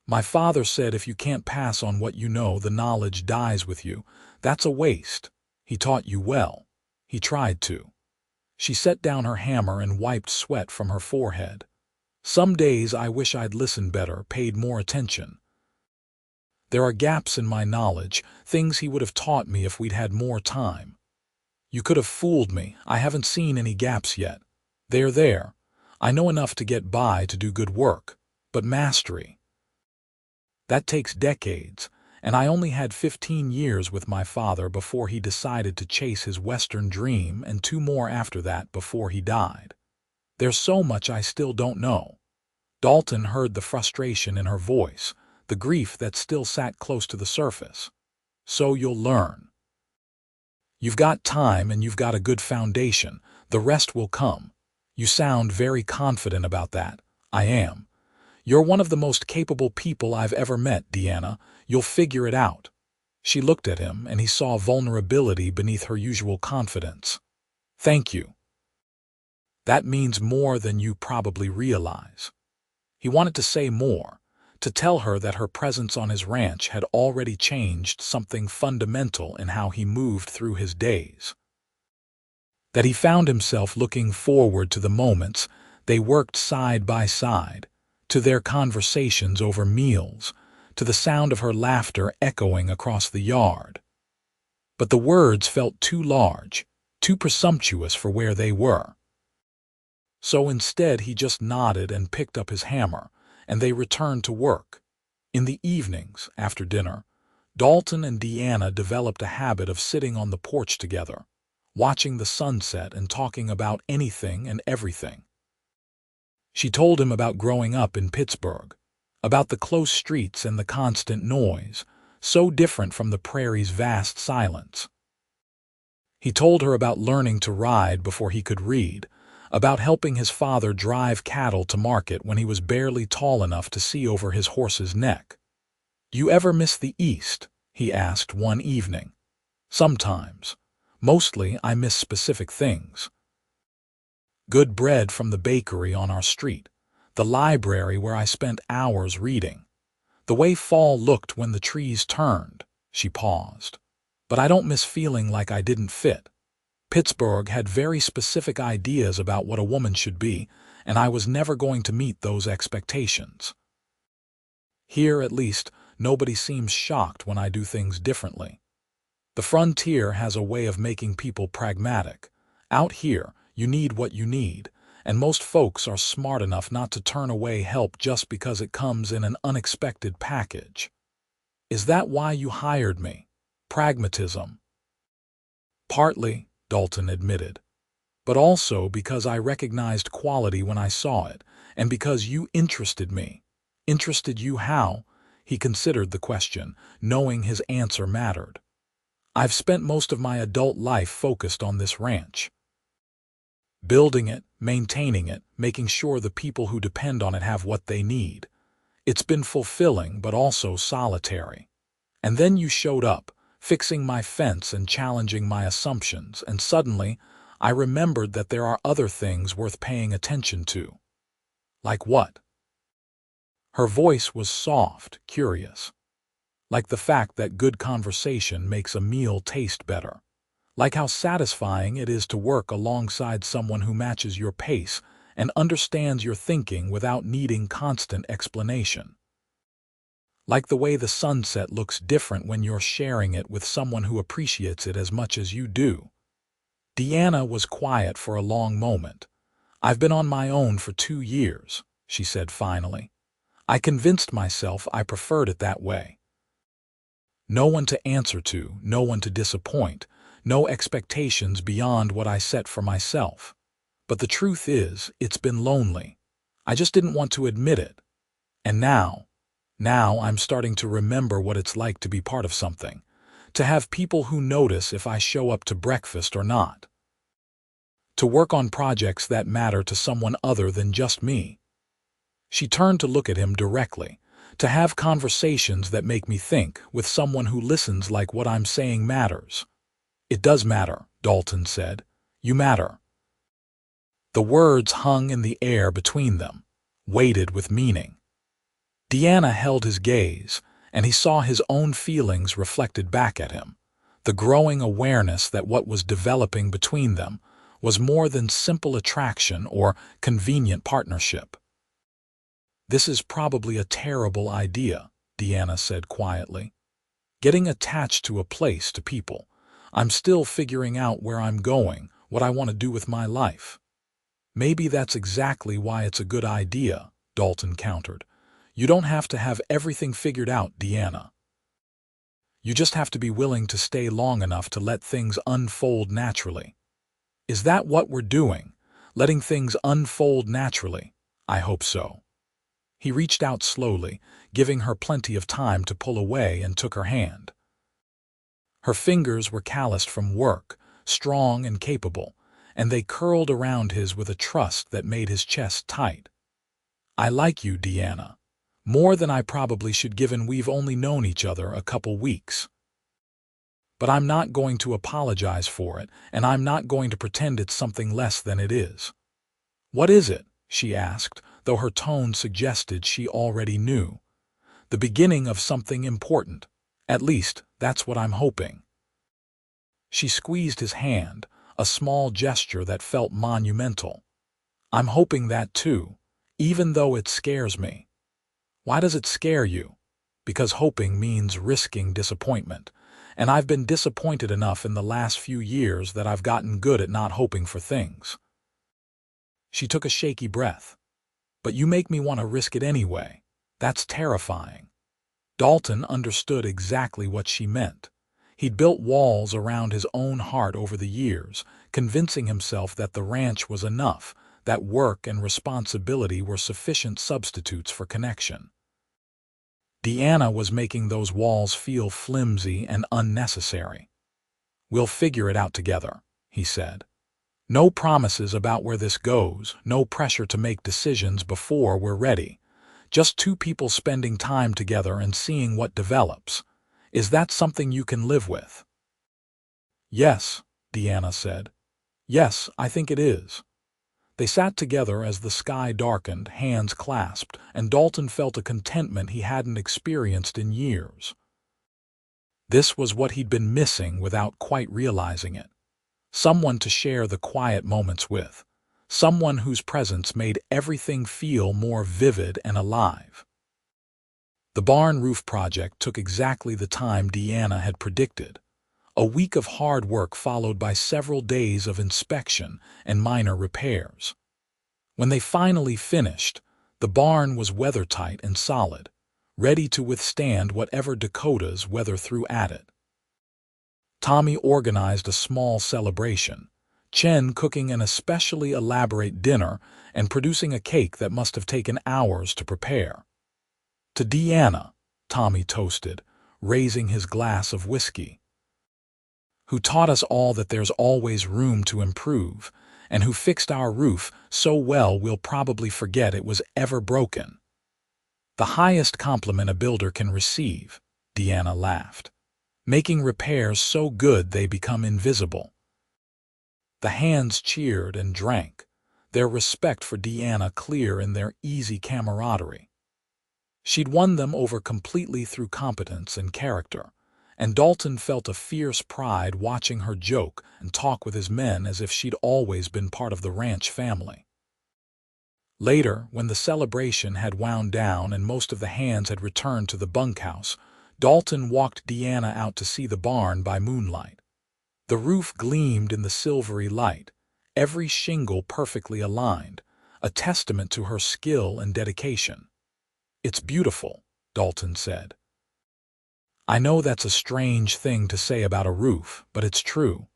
My father said if you can't pass on what you know, the knowledge dies with you. That's a waste. He taught you well. He tried to. She set down her hammer and wiped sweat from her forehead. Some days I wish I'd listened better, paid more attention. There are gaps in my knowledge, things he would have taught me if we'd had more time. You could have fooled me. I haven't seen any gaps yet. They're there. I know enough to get by, to do good work. But mastery, that takes decades, and I only had 15 years with my father before he decided to chase his Western dream, and 2 more after that before he died. There's so much I still don't know. Dalton heard the frustration in her voice, the grief that still sat close to the surface. So you'll learn. You've got time and you've got a good foundation. The rest will come. You sound very confident about that. I am. You're one of the most capable people I've ever met, Deanna. You'll figure it out. She looked at him, and he saw vulnerability beneath her usual confidence. Thank you. That means more than you probably realize. He wanted to say more, to tell her that her presence on his ranch had already changed something fundamental in how he moved through his days. That he found himself looking forward to the moments they worked side by side, to their conversations over meals, to the sound of her laughter echoing across the yard. But the words felt too large, too presumptuous for where they were. So instead he just nodded and picked up his hammer, and they returned to work. In the evenings, after dinner, Dalton and Deanna developed a habit of sitting on the porch together, watching the sunset and talking about anything and everything. She told him about growing up in Pittsburgh, about the close streets and the constant noise, so different from the prairie's vast silence. He told her about learning to ride before he could read, about helping his father drive cattle to market when he was barely tall enough to see over his horse's neck. "You ever miss the East?" he asked one evening. "Sometimes. Mostly I miss specific things. Good bread from the bakery on our street, the library where I spent hours reading, the way fall looked when the trees turned." She paused. "But I don't miss feeling like I didn't fit. Pittsburgh had very specific ideas about what a woman should be, and I was never going to meet those expectations. Here, at least, nobody seems shocked when I do things differently. The frontier has a way of making people pragmatic. Out here, you need what you need, and most folks are smart enough not to turn away help just because it comes in an unexpected package. Is that why you hired me? Pragmatism?" "Partly," Dalton admitted, "but also because I recognized quality when I saw it, and because you interested me." "Interested you how?" He considered the question, knowing his answer mattered. "I've spent most of my adult life focused on this ranch. Building it, maintaining it, making sure the people who depend on it have what they need. It's been fulfilling but also solitary. And then you showed up, fixing my fence and challenging my assumptions, and suddenly I remembered that there are other things worth paying attention to." "Like what?" Her voice was soft, curious. "Like the fact that good conversation makes a meal taste better. Like how satisfying it is to work alongside someone who matches your pace and understands your thinking without needing constant explanation. Like the way the sunset looks different when you're sharing it with someone who appreciates it as much as you do." Deanna was quiet for a long moment. "I've been on my own for 2 years, she said finally. "I convinced myself I preferred it that way. No one to answer to, no one to disappoint, no expectations beyond what I set for myself. But the truth is, it's been lonely. I just didn't want to admit it. And now I'm starting to remember what it's like to be part of something, to have people who notice if I show up to breakfast or not. To work on projects that matter to someone other than just me." She turned to look at him directly, to have conversations that make me think, with someone who listens like what I'm saying matters. "It does matter," Dalton said. "You matter." The words hung in the air between them, weighted with meaning. Deanna held his gaze, and he saw his own feelings reflected back at him, the growing awareness that what was developing between them was more than simple attraction or convenient partnership. "This is probably a terrible idea," Deanna said quietly. "Getting attached to a place, to people. I'm still figuring out where I'm going, what I want to do with my life." "Maybe that's exactly why it's a good idea," Dalton countered. "You don't have to have everything figured out, Deanna. You just have to be willing to stay long enough to let things unfold naturally." "Is that what we're doing? Letting things unfold naturally?" "I hope so." He reached out slowly, giving her plenty of time to pull away, and took her hand. Her fingers were calloused from work, strong and capable, and they curled around his with a trust that made his chest tight. "I like you, Deanna. More than I probably should, given we've only known each other a couple weeks. But I'm not going to apologize for it, and I'm not going to pretend it's something less than it is." "What is it?" she asked, though her tone suggested she already knew. "The beginning of something important. At least, that's what I'm hoping." She squeezed his hand, a small gesture that felt monumental. "I'm hoping that too, even though it scares me." "Why does it scare you?" "Because hoping means risking disappointment, and I've been disappointed enough in the last few years that I've gotten good at not hoping for things." She took a shaky breath. "But you make me want to risk it anyway. That's terrifying." Dalton understood exactly what she meant. He'd built walls around his own heart over the years, convincing himself that the ranch was enough, that work and responsibility were sufficient substitutes for connection. Deanna was making those walls feel flimsy and unnecessary. "We'll figure it out together," he said. "No promises about where this goes, no pressure to make decisions before we're ready. Just two people spending time together and seeing what develops. Is that something you can live with?" "Yes," Deanna said. "Yes, I think it is." They sat together as the sky darkened, hands clasped, and Dalton felt a contentment he hadn't experienced in years. This was what he'd been missing without quite realizing it. Someone to share the quiet moments with. Someone whose presence made everything feel more vivid and alive. The barn roof project took exactly the time Deanna had predicted. A week of hard work followed by several days of inspection and minor repairs. When they finally finished, the barn was weathertight and solid, ready to withstand whatever Dakota's weather threw at it. Tommy organized a small celebration, Chen cooking an especially elaborate dinner and producing a cake that must have taken hours to prepare. "To Deanna," Tommy toasted, raising his glass of whiskey. "Who taught us all that there's always room to improve, and who fixed our roof so well we'll probably forget it was ever broken." "The highest compliment a builder can receive," Deanna laughed. "Making repairs so good they become invisible." The hands cheered and drank, their respect for Deanna clear in their easy camaraderie. She'd won them over completely through competence and character, and Dalton felt a fierce pride watching her joke and talk with his men as if she'd always been part of the ranch family. Later, when the celebration had wound down and most of the hands had returned to the bunkhouse, Dalton walked Deanna out to see the barn by moonlight. The roof gleamed in the silvery light, every shingle perfectly aligned, a testament to her skill and dedication. "It's beautiful," Dalton said. "I know that's a strange thing to say about a roof, but it's true."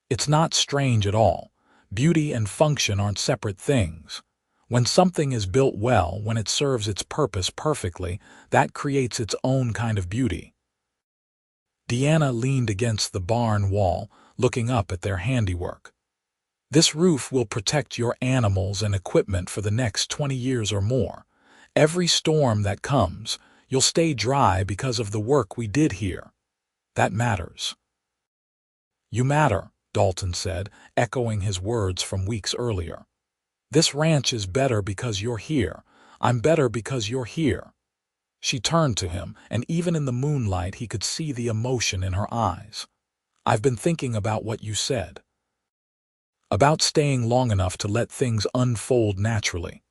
"It's not strange at all. Beauty and function aren't separate things. When something is built well, when it serves its purpose perfectly, that creates its own kind of beauty." Deanna leaned against the barn wall, looking up at their handiwork. "This roof will protect your animals and equipment for the next 20 years or more. Every storm that comes, you'll stay dry because of the work we did here. That matters." "You matter," Dalton said, echoing his words from weeks earlier. "This ranch is better because you're here. I'm better because you're here. She turned to him, and even in the moonlight he could see the emotion in her eyes. "I've been thinking about what you said. About staying long enough to let things unfold naturally.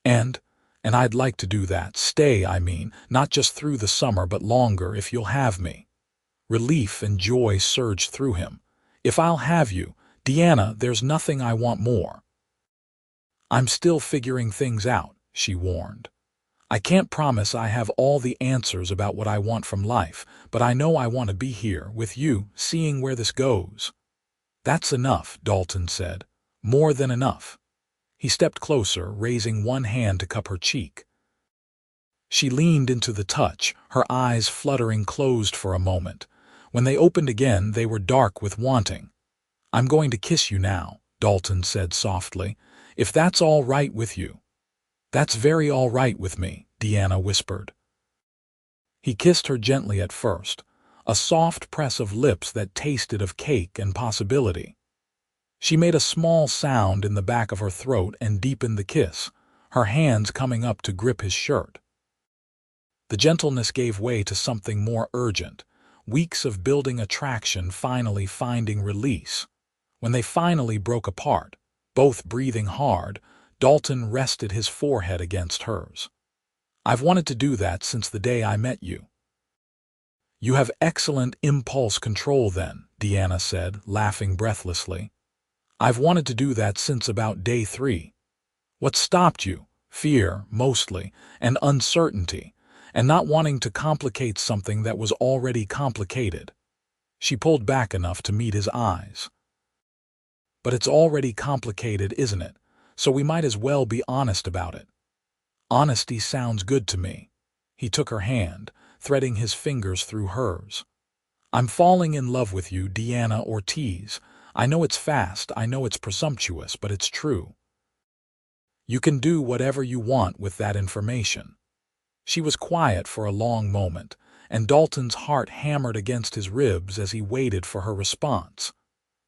And I'd like to do that. Stay, I mean, not just through the summer, but longer if you'll have me." Relief and joy surged through him. "If I'll have you, Deanna, there's nothing I want more." "I'm still figuring things out," she warned. "I can't promise I have all the answers about what I want from life, but I know I want to be here with you, seeing where this goes." "That's enough," Dalton said. "More than enough." He stepped closer, raising one hand to cup her cheek. She leaned into the touch, her eyes fluttering closed for a moment. When they opened again, they were dark with wanting. "I'm going to kiss you now," Dalton said softly, "if that's all right with you." "That's very all right with me," Deanna whispered. He kissed her gently at first, a soft press of lips that tasted of cake and possibility. She made a small sound in the back of her throat and deepened the kiss, her hands coming up to grip his shirt. The gentleness gave way to something more urgent, weeks of building attraction finally finding release. When they finally broke apart, both breathing hard, Dalton rested his forehead against hers. "I've wanted to do that since the day I met you." "You have excellent impulse control then," Deanna said, laughing breathlessly. "I've wanted to do that since about day 3. What stopped you? Fear, mostly, and uncertainty, and not wanting to complicate something that was already complicated." She pulled back enough to meet his eyes. "But it's already complicated, isn't it? So we might as well be honest about it." "Honesty sounds good to me." He took her hand, threading his fingers through hers. "I'm falling in love with you, Deanna Ortiz. I know it's fast, I know it's presumptuous, but it's true. You can do whatever you want with that information." She was quiet for a long moment, and Dalton's heart hammered against his ribs as he waited for her response.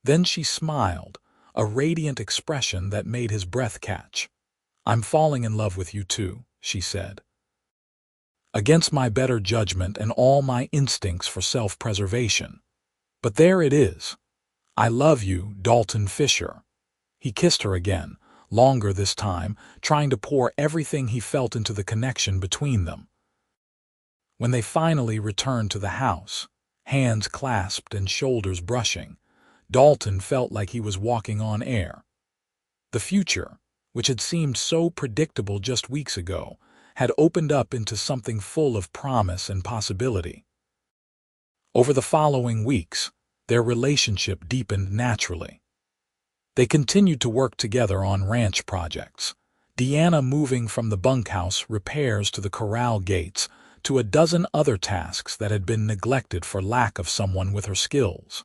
Then she smiled, a radiant expression that made his breath catch. "I'm falling in love with you too," she said. "Against my better judgment and all my instincts for self-preservation. But there it is. I love you, Dalton Fischer." He kissed her again, longer this time, trying to pour everything he felt into the connection between them. When they finally returned to the house, hands clasped and shoulders brushing, Dalton felt like he was walking on air. The future, which had seemed so predictable just weeks ago, had opened up into something full of promise and possibility. Over the following weeks, their relationship deepened naturally. They continued to work together on ranch projects, Deanna moving from the bunkhouse repairs to the corral gates to a dozen other tasks that had been neglected for lack of someone with her skills.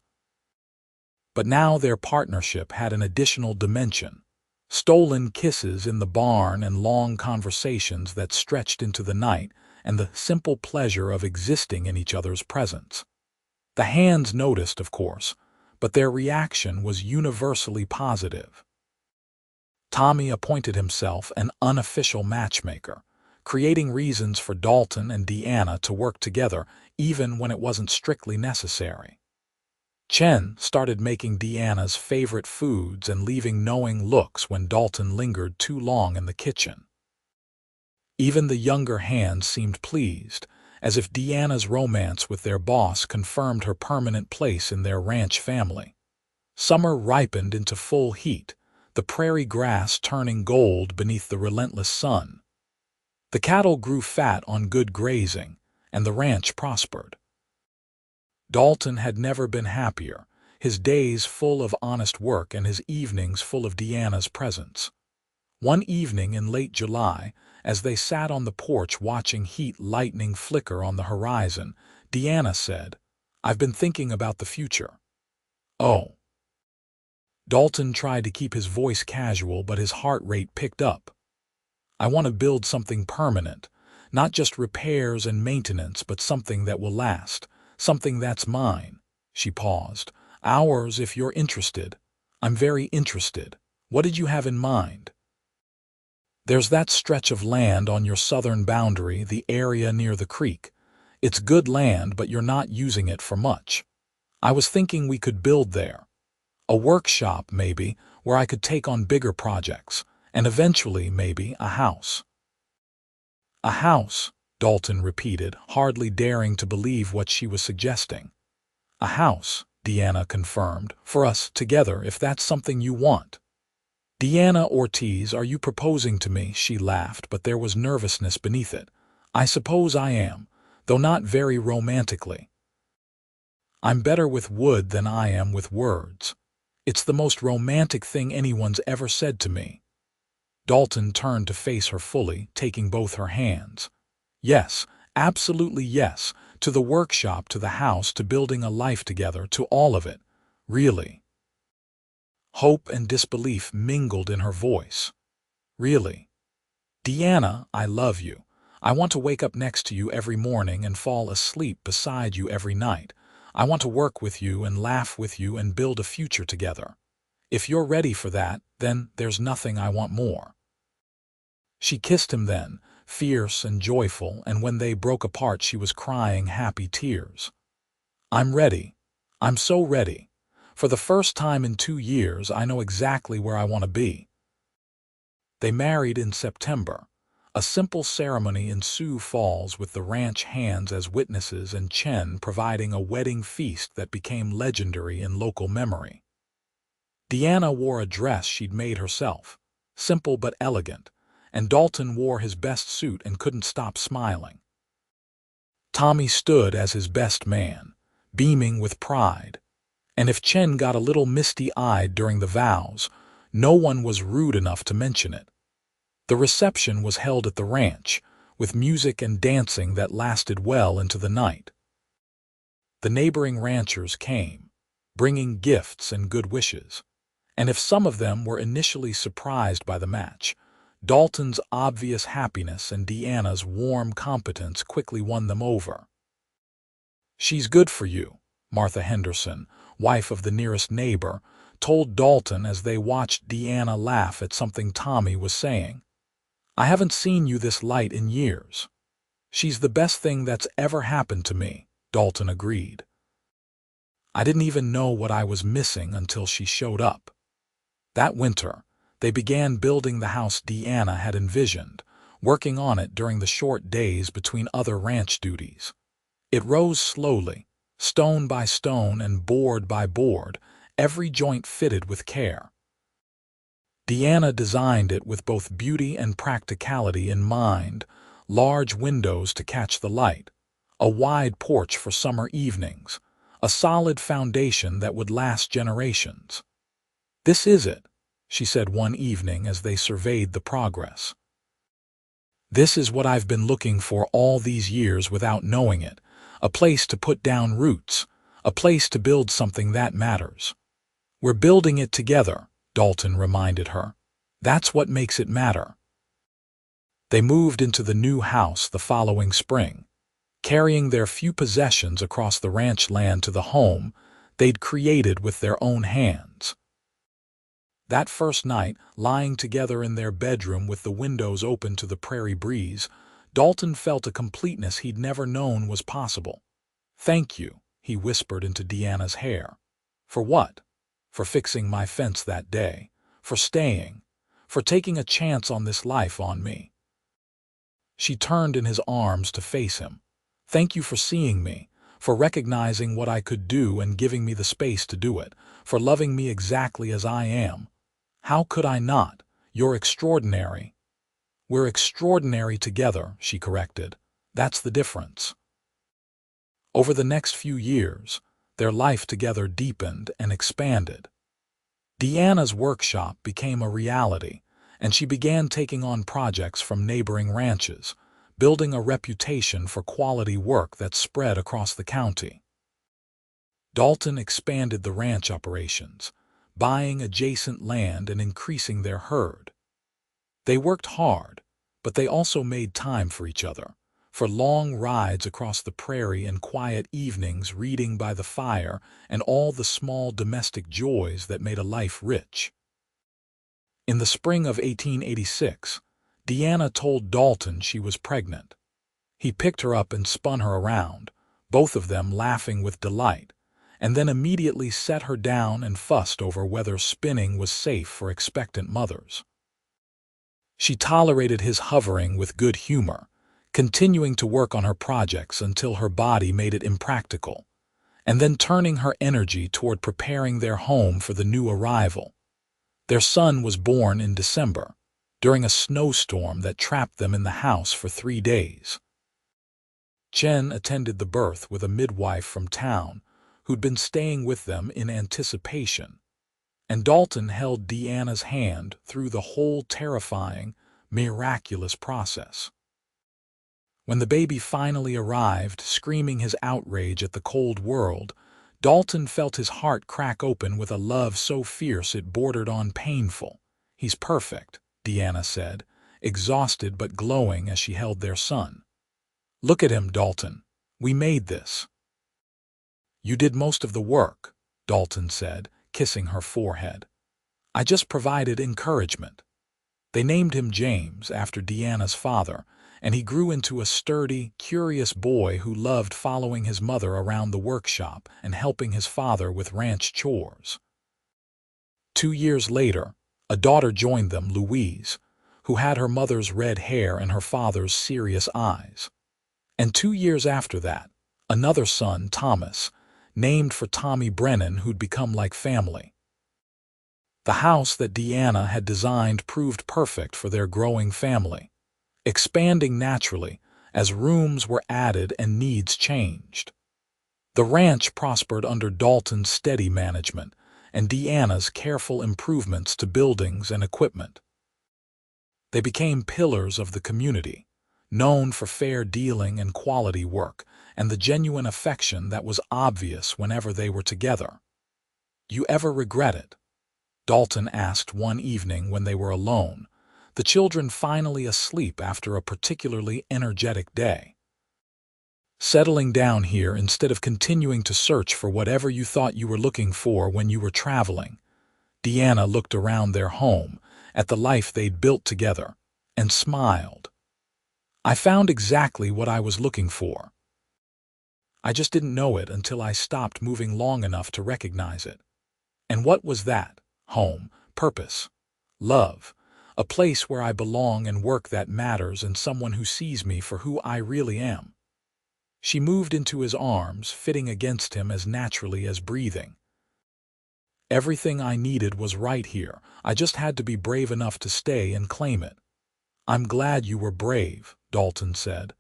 But now their partnership had an additional dimension: stolen kisses in the barn and long conversations that stretched into the night, and the simple pleasure of existing in each other's presence. The hands noticed, of course, but their reaction was universally positive. Tommy appointed himself an unofficial matchmaker, creating reasons for Dalton and Deanna to work together even when it wasn't strictly necessary. Chen started making Deanna's favorite foods and leaving knowing looks when Dalton lingered too long in the kitchen. Even the younger hands seemed pleased, as if Deanna's romance with their boss confirmed her permanent place in their ranch family. Summer ripened into full heat, the prairie grass turning gold beneath the relentless sun. The cattle grew fat on good grazing, and the ranch prospered. Dalton had never been happier, his days full of honest work and his evenings full of Deanna's presence. One evening in late July, as they sat on the porch watching heat lightning flicker on the horizon, Deanna said, "I've been thinking about the future." "Oh." Dalton tried to keep his voice casual, but his heart rate picked up. "I want to build something permanent, not just repairs and maintenance, but something that will last, something that's mine." She paused. "Ours, if you're interested." "I'm very interested. What did you have in mind?" There's that stretch of land on your southern boundary, the area near the creek. It's good land, but you're not using it for much. I was thinking we could build there. A workshop, maybe, where I could take on bigger projects, and eventually, maybe, a house." "A house," Dalton repeated, hardly daring to believe what she was suggesting. "A house," Deanna confirmed, "for us, together, if that's something you want." "Deanna Ortiz, are you proposing to me?" She laughed, but there was nervousness beneath it. "I suppose I am, though not very romantically. I'm better with wood than I am with words. It's the most romantic thing anyone's ever said to me." Dalton turned to face her fully, taking both her hands. "Yes, absolutely yes, to the workshop, to the house, to building a life together, to all of it. Really." Hope and disbelief mingled in her voice. "Really? Deanna, I love you. I want to wake up next to you every morning and fall asleep beside you every night. I want to work with you and laugh with you and build a future together. If you're ready for that, then there's nothing I want more." She kissed him then, fierce and joyful, and when they broke apart she was crying happy tears. "I'm ready. I'm so ready. For the first time in 2 years, I know exactly where I want to be." They married in September. A simple ceremony in Sioux Falls with the ranch hands as witnesses and Chen providing a wedding feast that became legendary in local memory. Deanna wore a dress she'd made herself, simple but elegant, and Dalton wore his best suit and couldn't stop smiling. Tommy stood as his best man, beaming with pride, and if Chen got a little misty-eyed during the vows, no one was rude enough to mention it. The reception was held at the ranch, with music and dancing that lasted well into the night. The neighboring ranchers came, bringing gifts and good wishes, and if some of them were initially surprised by the match, Dalton's obvious happiness and Deanna's warm competence quickly won them over. "She's good for you," Martha Henderson, wife of the nearest neighbor, told Dalton as they watched Deanna laugh at something Tommy was saying. "I haven't seen you this light in years." "She's the best thing that's ever happened to me," Dalton agreed. "I didn't even know what I was missing until she showed up." That winter, they began building the house Deanna had envisioned, working on it during the short days between other ranch duties. It rose slowly, stone by stone and board by board, every joint fitted with care. Deanna designed it with both beauty and practicality in mind: large windows to catch the light, a wide porch for summer evenings, a solid foundation that would last generations. "This is it," she said one evening as they surveyed the progress. "This is what I've been looking for all these years without knowing it, a place to put down roots, a place to build something that matters." "We're building it together," Dalton reminded her. "That's what makes it matter." They moved into the new house the following spring, carrying their few possessions across the ranch land to the home they'd created with their own hands. That first night, lying together in their bedroom with the windows open to the prairie breeze, Dalton felt a completeness he'd never known was possible. "Thank you," he whispered into Deanna's hair. "For what?" "For fixing my fence that day, for staying, for taking a chance on this life on me." She turned in his arms to face him. "Thank you for seeing me, for recognizing what I could do and giving me the space to do it, for loving me exactly as I am. How could I not? You're extraordinary." "We're extraordinary together," she corrected. "That's the difference." Over the next few years, their life together deepened and expanded. Deanna's workshop became a reality, and she began taking on projects from neighboring ranches, building a reputation for quality work that spread across the county. Dalton expanded the ranch operations, buying adjacent land and increasing their herd. They worked hard, but they also made time for each other, for long rides across the prairie and quiet evenings reading by the fire and all the small domestic joys that made a life rich. In the spring of 1886, Deanna told Dalton she was pregnant. He picked her up and spun her around, both of them laughing with delight, and then immediately set her down and fussed over whether spinning was safe for expectant mothers. She tolerated his hovering with good humor, continuing to work on her projects until her body made it impractical, and then turning her energy toward preparing their home for the new arrival. Their son was born in December, during a snowstorm that trapped them in the house for 3 days. Jen attended the birth with a midwife from town who'd been staying with them in anticipation, and Dalton held Deanna's hand through the whole terrifying, miraculous process. When the baby finally arrived, screaming his outrage at the cold world, Dalton felt his heart crack open with a love so fierce it bordered on painful. "He's perfect," Deanna said, exhausted but glowing as she held their son. "Look at him, Dalton. We made this." "You did most of the work," Dalton said, kissing her forehead. "I just provided encouragement." They named him James after Deanna's father, and he grew into a sturdy, curious boy who loved following his mother around the workshop and helping his father with ranch chores. 2 years later, a daughter joined them, Louise, who had her mother's red hair and her father's serious eyes. And 2 years after that, another son, Thomas, named for Tommy Brennan, who'd become like family. The house that Deanna had designed proved perfect for their growing family, expanding naturally as rooms were added and needs changed. The ranch prospered under Dalton's steady management and Deanna's careful improvements to buildings and equipment. They became pillars of the community, known for fair dealing and quality work, and the genuine affection that was obvious whenever they were together. "You ever regret it?" Dalton asked one evening when they were alone, the children finally asleep after a particularly energetic day. "Settling down here instead of continuing to search for whatever you thought you were looking for when you were traveling." Deanna looked around their home, at the life they'd built together, and smiled. "I found exactly what I was looking for. I just didn't know it until I stopped moving long enough to recognize it. And what was that? Home, purpose, love, a place where I belong and work that matters, and someone who sees me for who I really am." She moved into his arms, fitting against him as naturally as breathing. "Everything I needed was right here. I just had to be brave enough to stay and claim it." "I'm glad you were brave," Dalton said.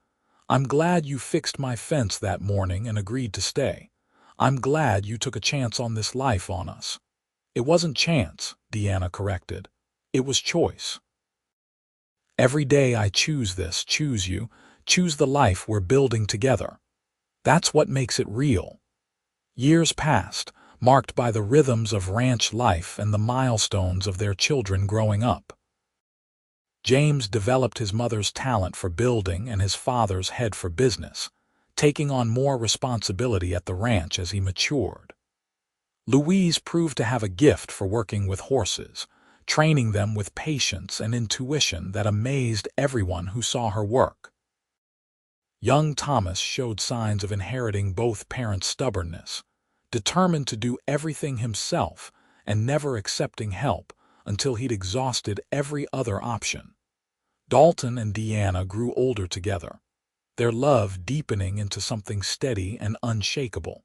"I'm glad you fixed my fence that morning and agreed to stay. I'm glad you took a chance on this life on us." "It wasn't chance," Deanna corrected. "It was choice. Every day I choose this, choose you, choose the life we're building together. That's what makes it real." Years passed, marked by the rhythms of ranch life and the milestones of their children growing up. James developed his mother's talent for building and his father's head for business, taking on more responsibility at the ranch as he matured. Louise proved to have a gift for working with horses, training them with patience and intuition that amazed everyone who saw her work. Young Thomas showed signs of inheriting both parents' stubbornness, determined to do everything himself and never accepting help until he'd exhausted every other option. Dalton and Deanna grew older together, their love deepening into something steady and unshakable.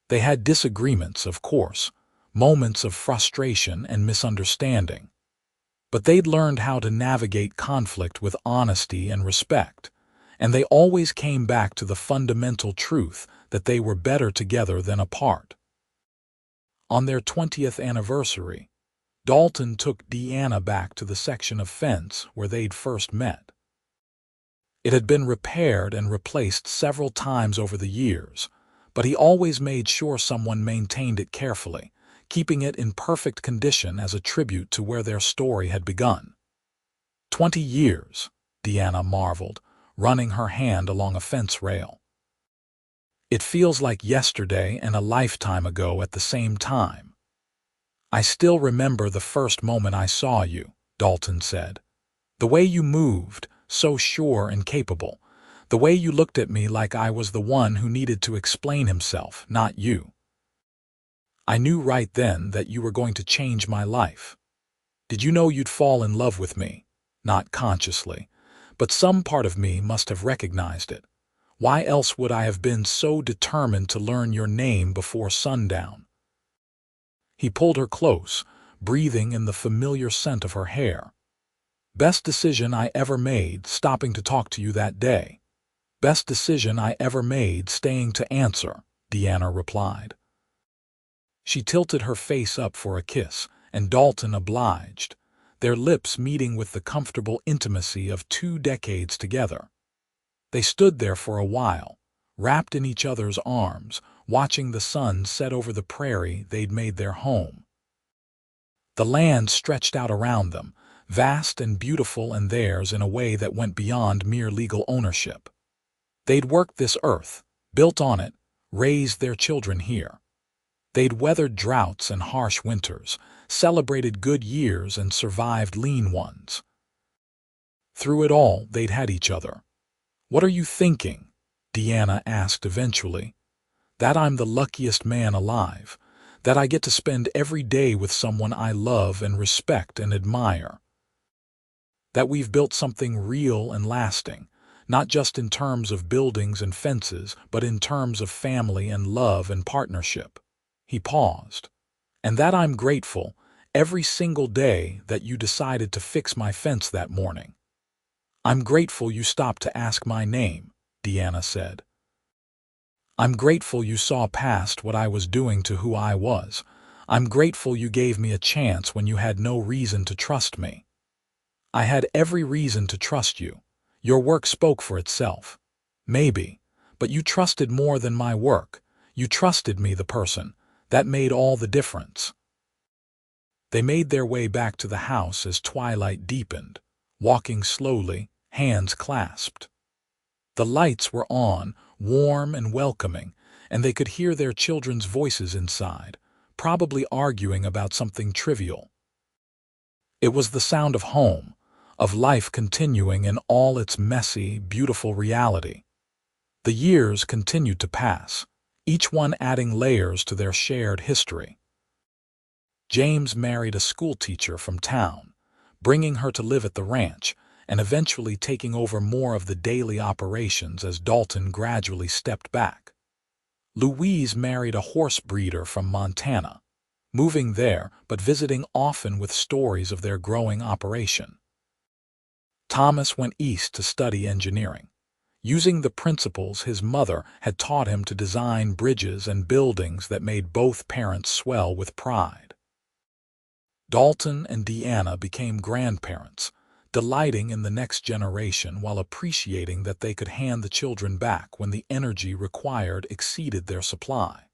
They had disagreements, of course, moments of frustration and misunderstanding. But they'd learned how to navigate conflict with honesty and respect, and they always came back to the fundamental truth that they were better together than apart. On their 20th anniversary, Dalton took Deanna back to the section of fence where they'd first met. It had been repaired and replaced several times over the years, but he always made sure someone maintained it carefully, keeping it in perfect condition as a tribute to where their story had begun. 20 years, Deanna marveled, running her hand along a fence rail. "It feels like yesterday and a lifetime ago at the same time." "I still remember the first moment I saw you," Dalton said. The way you moved, so sure and capable. The way you looked at me like I was the one who needed to explain himself, not you. I knew right then that you were going to change my life. Did you know you'd fall in love with me? Not consciously, but some part of me must have recognized it. Why else would I have been so determined to learn your name before sundown? He pulled her close, breathing in the familiar scent of her hair. Best decision I ever made, stopping to talk to you that day. Best decision I ever made, staying to answer, Deanna replied. She tilted her face up for a kiss, and Dalton obliged, their lips meeting with the comfortable intimacy of 2 decades together. They stood there for a while, wrapped in each other's arms, watching the sun set over the prairie they'd made their home. The land stretched out around them, vast and beautiful and theirs in a way that went beyond mere legal ownership. They'd worked this earth, built on it, raised their children here. They'd weathered droughts and harsh winters, celebrated good years and survived lean ones. Through it all, they'd had each other. "What are you thinking?" Deanna asked eventually. "That I'm the luckiest man alive, that I get to spend every day with someone I love and respect and admire. That we've built something real and lasting, not just in terms of buildings and fences, but in terms of family and love and partnership." He paused. "And that I'm grateful, every single day, that you decided to fix my fence that morning." "I'm grateful you stopped to ask my name," Deanna said. "I'm grateful you saw past what I was doing to who I was. I'm grateful you gave me a chance when you had no reason to trust me." "I had every reason to trust you. Your work spoke for itself. Maybe, but you trusted more than my work. You trusted me, the person. That made all the difference." They made their way back to the house as twilight deepened, walking slowly, hands clasped. The lights were on, warm and welcoming, and they could hear their children's voices inside, probably arguing about something trivial. It was the sound of home, of life continuing in all its messy, beautiful reality. The years continued to pass, each one adding layers to their shared history. James married a schoolteacher from town, bringing her to live at the ranch, and eventually taking over more of the daily operations as Dalton gradually stepped back. Louise married a horse breeder from Montana, moving there but visiting often with stories of their growing operation. Thomas went east to study engineering, using the principles his mother had taught him to design bridges and buildings that made both parents swell with pride. Dalton and Deanna became grandparents, delighting in the next generation while appreciating that they could hand the children back when the energy required exceeded their supply.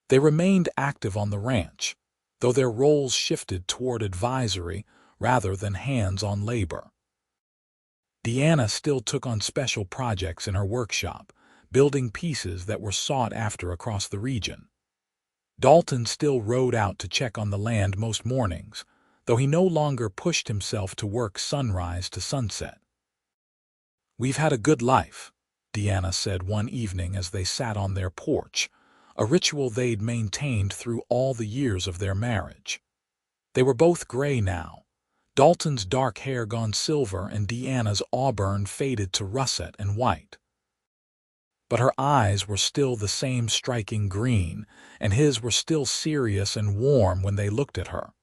They remained active on the ranch, though their roles shifted toward advisory rather than hands-on labor. Deanna still took on special projects in her workshop, building pieces that were sought after across the region. Dalton still rode out to check on the land most mornings, though he no longer pushed himself to work sunrise to sunset. "We've had a good life," Deanna said one evening as they sat on their porch, a ritual they'd maintained through all the years of their marriage. They were both gray now, Dalton's dark hair gone silver and Deanna's auburn faded to russet and white. But her eyes were still the same striking green, and his were still serious and warm when they looked at her.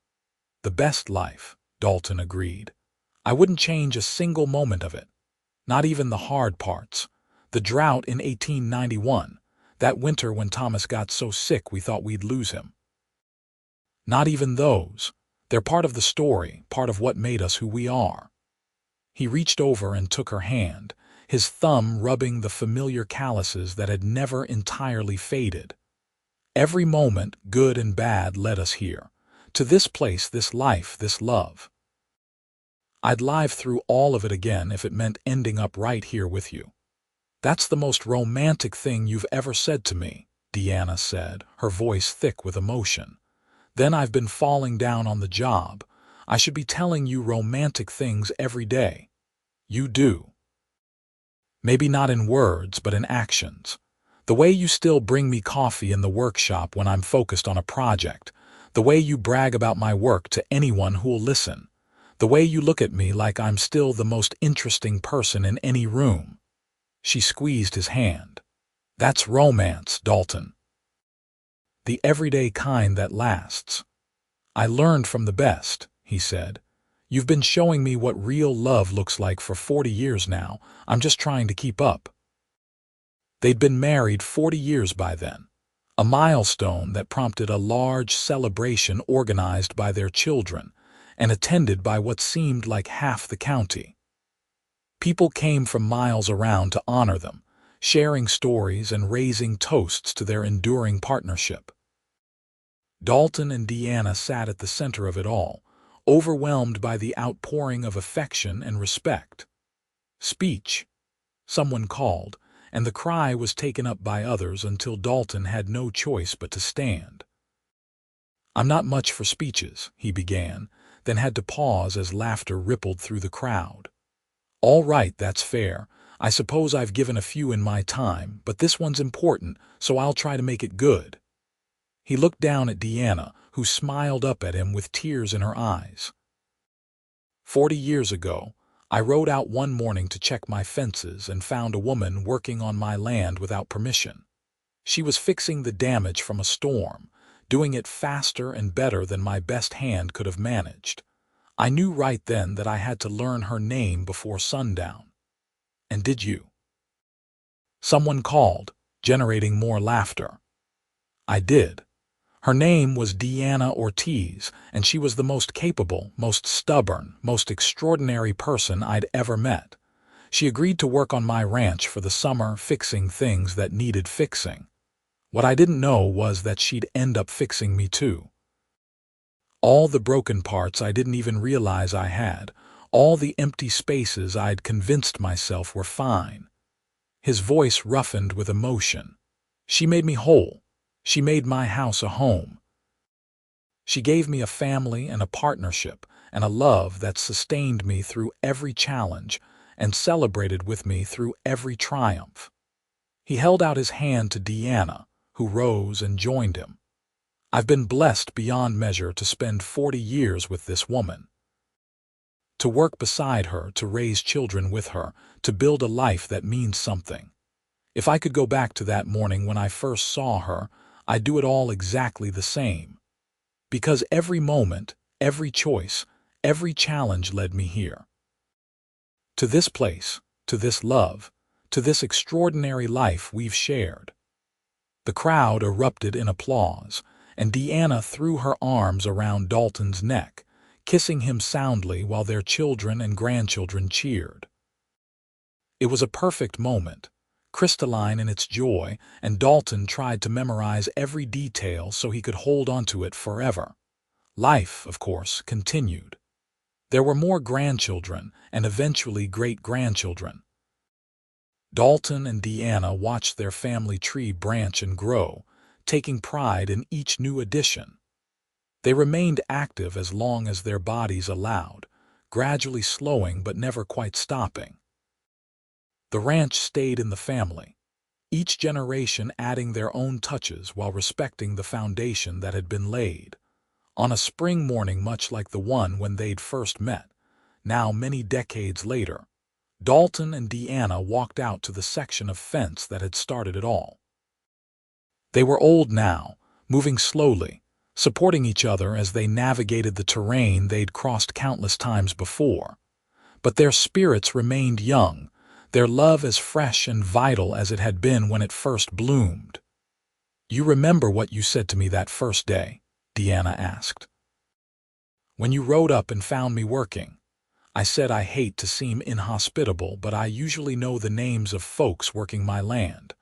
"The best life," Dalton agreed. "I wouldn't change a single moment of it. Not even the hard parts. The drought in 1891, that winter when Thomas got so sick we thought we'd lose him. Not even those. They're part of the story, part of what made us who we are." He reached over and took her hand, his thumb rubbing the familiar calluses that had never entirely faded. "Every moment, good and bad, led us here. To this place, this life, this love. I'd live through all of it again if it meant ending up right here with you." "That's the most romantic thing you've ever said to me," Deanna said, her voice thick with emotion. "Then I've been falling down on the job. I should be telling you romantic things every day. You do. Maybe not in words, but in actions. The way you still bring me coffee in the workshop when I'm focused on a project. The way you brag about my work to anyone who'll listen. The way you look at me like I'm still the most interesting person in any room. She squeezed his hand. That's romance, Dalton. The everyday kind that lasts. I learned from the best, he said. You've been showing me what real love looks like for 40 years now. I'm just trying to keep up. They'd been married 40 years by then, a milestone that prompted a large celebration organized by their children and attended by what seemed like half the county. People came from miles around to honor them, sharing stories and raising toasts to their enduring partnership. Dalton and Deanna sat at the center of it all, overwhelmed by the outpouring of affection and respect. Speech, someone called, and the cry was taken up by others until Dalton had no choice but to stand. I'm not much for speeches, he began, then had to pause as laughter rippled through the crowd. All right, that's fair. I suppose I've given a few in my time, but this one's important, so I'll try to make it good. He looked down at Deanna, who smiled up at him with tears in her eyes. 40 years ago, I rode out one morning to check my fences and found a woman working on my land without permission. She was fixing the damage from a storm, doing it faster and better than my best hand could have managed. I knew right then that I had to learn her name before sundown. And did you? Someone called, generating more laughter. I did. Her name was Deanna Ortiz, and she was the most capable, most stubborn, most extraordinary person I'd ever met. She agreed to work on my ranch for the summer, fixing things that needed fixing. What I didn't know was that she'd end up fixing me too. All the broken parts I didn't even realize I had, all the empty spaces I'd convinced myself were fine. His voice roughened with emotion. She made me whole. She made my house a home. She gave me a family and a partnership and a love that sustained me through every challenge and celebrated with me through every triumph. He held out his hand to Deanna, who rose and joined him. I've been blessed beyond measure to spend 40 years with this woman. To work beside her, to raise children with her, to build a life that means something. If I could go back to that morning when I first saw her, I'd do it all exactly the same. Because every moment, every choice, every challenge led me here. To this place, to this love, to this extraordinary life we've shared. The crowd erupted in applause, and Deanna threw her arms around Dalton's neck, kissing him soundly while their children and grandchildren cheered. It was a perfect moment, crystalline in its joy, and Dalton tried to memorize every detail so he could hold onto it forever. Life, of course, continued. There were more grandchildren and eventually great-grandchildren. Dalton and Deanna watched their family tree branch and grow, taking pride in each new addition. They remained active as long as their bodies allowed, gradually slowing but never quite stopping. The ranch stayed in the family, each generation adding their own touches while respecting the foundation that had been laid. On a spring morning much like the one when they'd first met, now many decades later, Dalton and Deanna walked out to the section of fence that had started it all. They were old now, moving slowly, supporting each other as they navigated the terrain they'd crossed countless times before. But their spirits remained young, their love as fresh and vital as it had been when it first bloomed. "You remember what you said to me that first day?" Deanna asked. "When you rode up and found me working, I said I hate to seem inhospitable, but I usually know the names of folks working my land."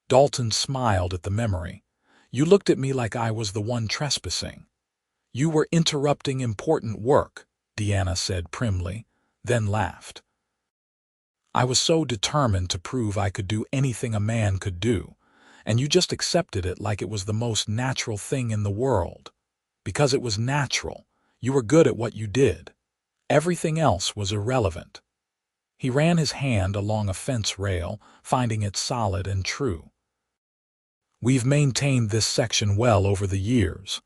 Dalton smiled at the memory. "You looked at me like I was the one trespassing. You were interrupting important work," Deanna said primly, then laughed. "I was so determined to prove I could do anything a man could do, and you just accepted it like it was the most natural thing in the world. Because it was natural, You were good at what you did. Everything else was irrelevant. He ran his hand along a fence rail, finding it solid and true. We've maintained this section well over the years.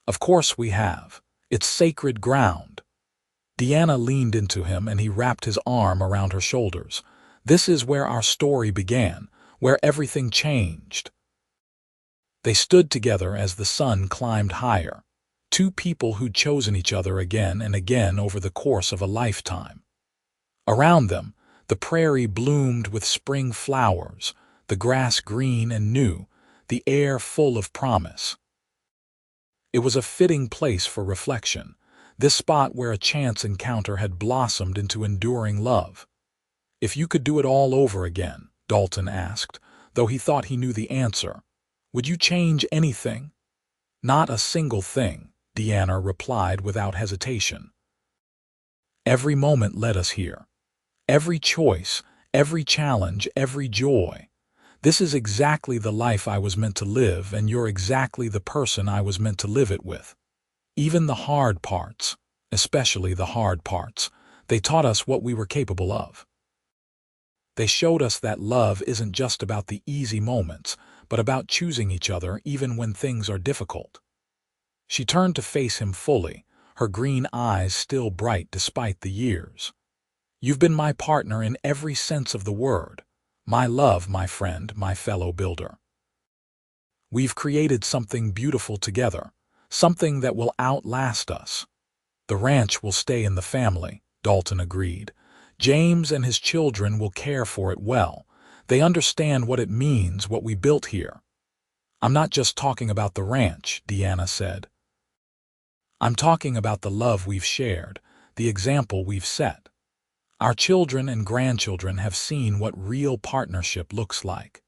Of course we have. It's sacred ground. Deanna leaned into him and he wrapped his arm around her shoulders. This is where our story began, where everything changed. They stood together as the sun climbed higher, two people who'd chosen each other again and again over the course of a lifetime. Around them, the prairie bloomed with spring flowers, the grass green and new, the air full of promise. It was a fitting place for reflection, this spot where a chance encounter had blossomed into enduring love. If you could do it all over again, Dalton asked, though he thought he knew the answer, would you change anything? Not a single thing, Deanna replied without hesitation. Every moment led us here. Every choice, every challenge, every joy. This is exactly the life I was meant to live, and you're exactly the person I was meant to live it with. Even the hard parts, especially the hard parts, they taught us what we were capable of. They showed us that love isn't just about the easy moments, but about choosing each other even when things are difficult. She turned to face him fully, her green eyes still bright despite the years. You've been my partner in every sense of the word. My love, my friend, my fellow builder. We've created something beautiful together, something that will outlast us. The ranch will stay in the family, Dalton agreed. James and his children will care for it well. They understand what it means, what we built here. I'm not just talking about the ranch, Deanna said. I'm talking about the love we've shared, the example we've set. Our children and grandchildren have seen what real partnership looks like.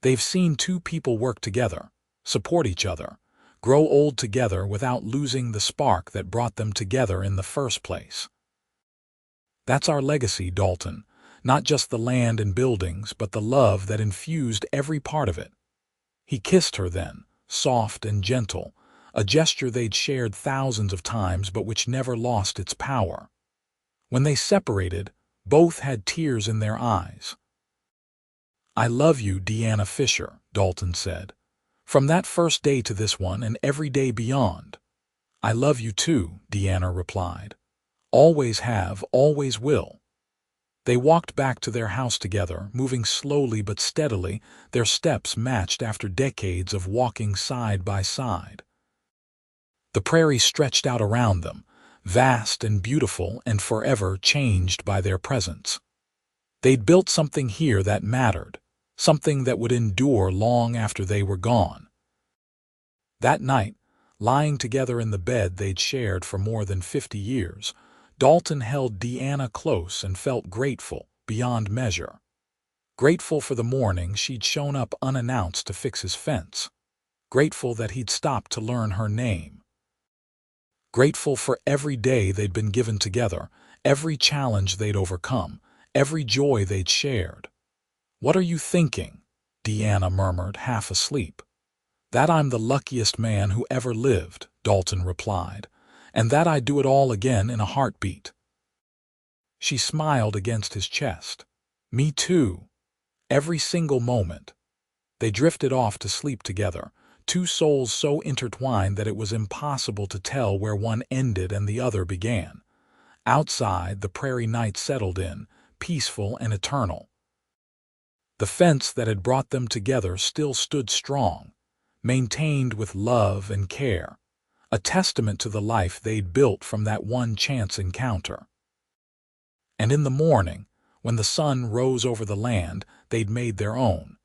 They've seen two people work together, support each other, grow old together without losing the spark that brought them together in the first place. That's our legacy, Dalton, not just the land and buildings, but the love that infused every part of it. He kissed her then, soft and gentle, a gesture they'd shared thousands of times but which never lost its power. When they separated, both had tears in their eyes. I love you, Deanna Fischer, Dalton said. From that first day to this one and every day beyond. I love you too, Deanna replied. Always have, always will. They walked back to their house together, moving slowly but steadily, their steps matched after decades of walking side by side. The prairie stretched out around them, vast and beautiful and forever changed by their presence. They'd built something here that mattered, something that would endure long after they were gone. That night, lying together in the bed they'd shared for more than 50 years, Dalton held Deanna close and felt grateful, beyond measure. Grateful for the morning she'd shown up unannounced to fix his fence. Grateful that he'd stopped to learn her name. Grateful for every day they'd been given together, every challenge they'd overcome, every joy they'd shared. What are you thinking? Deanna murmured, half asleep. That I'm the luckiest man who ever lived, Dalton replied, and that I'd do it all again in a heartbeat. She smiled against his chest. Me too. Every single moment. They drifted off to sleep together, two souls so intertwined that it was impossible to tell where one ended and the other began. Outside, the prairie night settled in, peaceful and eternal. The fence that had brought them together still stood strong, maintained with love and care, a testament to the life they'd built from that one chance encounter. And in the morning, when the sun rose over the land they'd made their own,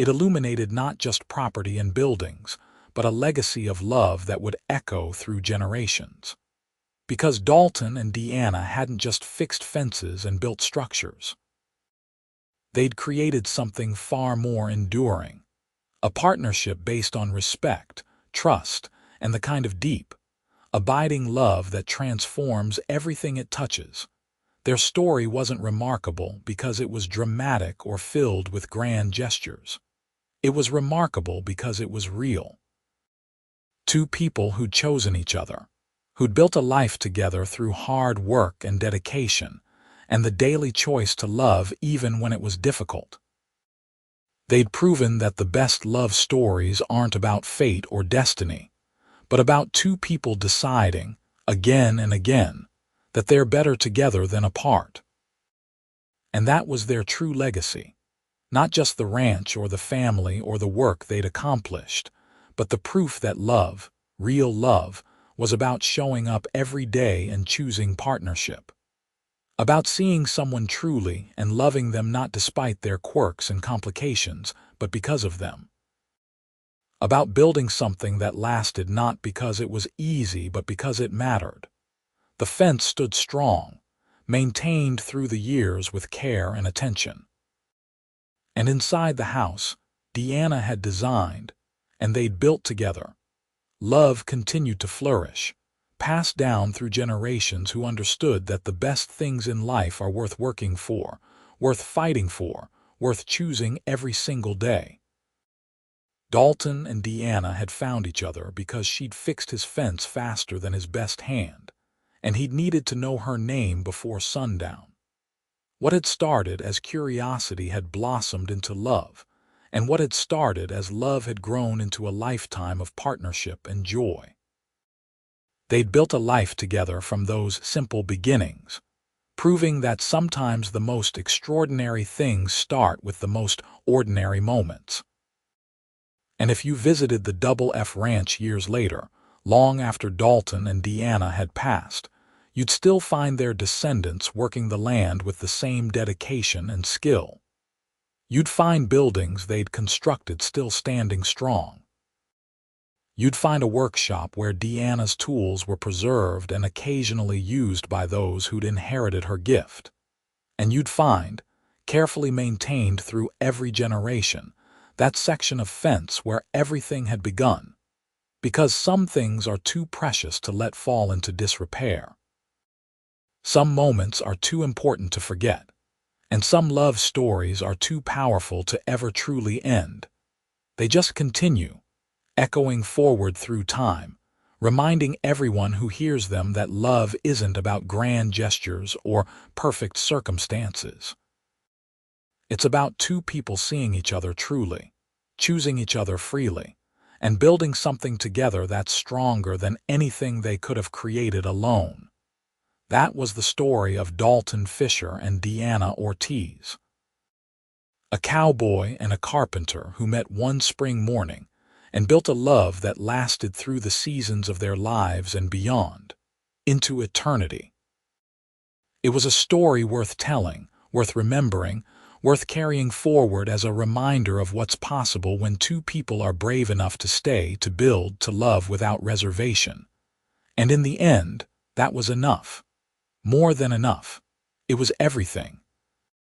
it illuminated not just property and buildings, but a legacy of love that would echo through generations. Because Dalton and Deanna hadn't just fixed fences and built structures. They'd created something far more enduring, a partnership based on respect, trust, and the kind of deep, abiding love that transforms everything it touches. Their story wasn't remarkable because it was dramatic or filled with grand gestures. It was remarkable because it was real. Two people who'd chosen each other, who'd built a life together through hard work and dedication, and the daily choice to love even when it was difficult. They'd proven that the best love stories aren't about fate or destiny, but about two people deciding, again and again, that they're better together than apart. And that was their true legacy. Not just the ranch or the family or the work they'd accomplished, but the proof that love, real love, was about showing up every day and choosing partnership. About seeing someone truly and loving them not despite their quirks and complications, but because of them. About building something that lasted not because it was easy, but because it mattered. The fence stood strong, maintained through the years with care and attention. And inside the house, Deanna had designed, and they'd built together. Love continued to flourish, passed down through generations who understood that the best things in life are worth working for, worth fighting for, worth choosing every single day. Dalton and Deanna had found each other because she'd fixed his fence faster than his best hand, and he'd needed to know her name before sundown. What had started as curiosity had blossomed into love, and what had started as love had grown into a lifetime of partnership and joy. They'd built a life together from those simple beginnings, proving that sometimes the most extraordinary things start with the most ordinary moments. And if you visited the Double F Ranch years later, long after Dalton and Deanna had passed, you'd still find their descendants working the land with the same dedication and skill. You'd find buildings they'd constructed still standing strong. You'd find a workshop where Deanna's tools were preserved and occasionally used by those who'd inherited her gift. And you'd find, carefully maintained through every generation, that section of fence where everything had begun, because some things are too precious to let fall into disrepair. Some moments are too important to forget, and some love stories are too powerful to ever truly end. They just continue, echoing forward through time, reminding everyone who hears them that love isn't about grand gestures or perfect circumstances. It's about two people seeing each other truly, choosing each other freely, and building something together that's stronger than anything they could have created alone. That was the story of Dalton Fischer and Deanna Ortiz. A cowboy and a carpenter who met one spring morning and built a love that lasted through the seasons of their lives and beyond, into eternity. It was a story worth telling, worth remembering, worth carrying forward as a reminder of what's possible when two people are brave enough to stay, to build, to love without reservation. And in the end, that was enough. More than enough. It was everything.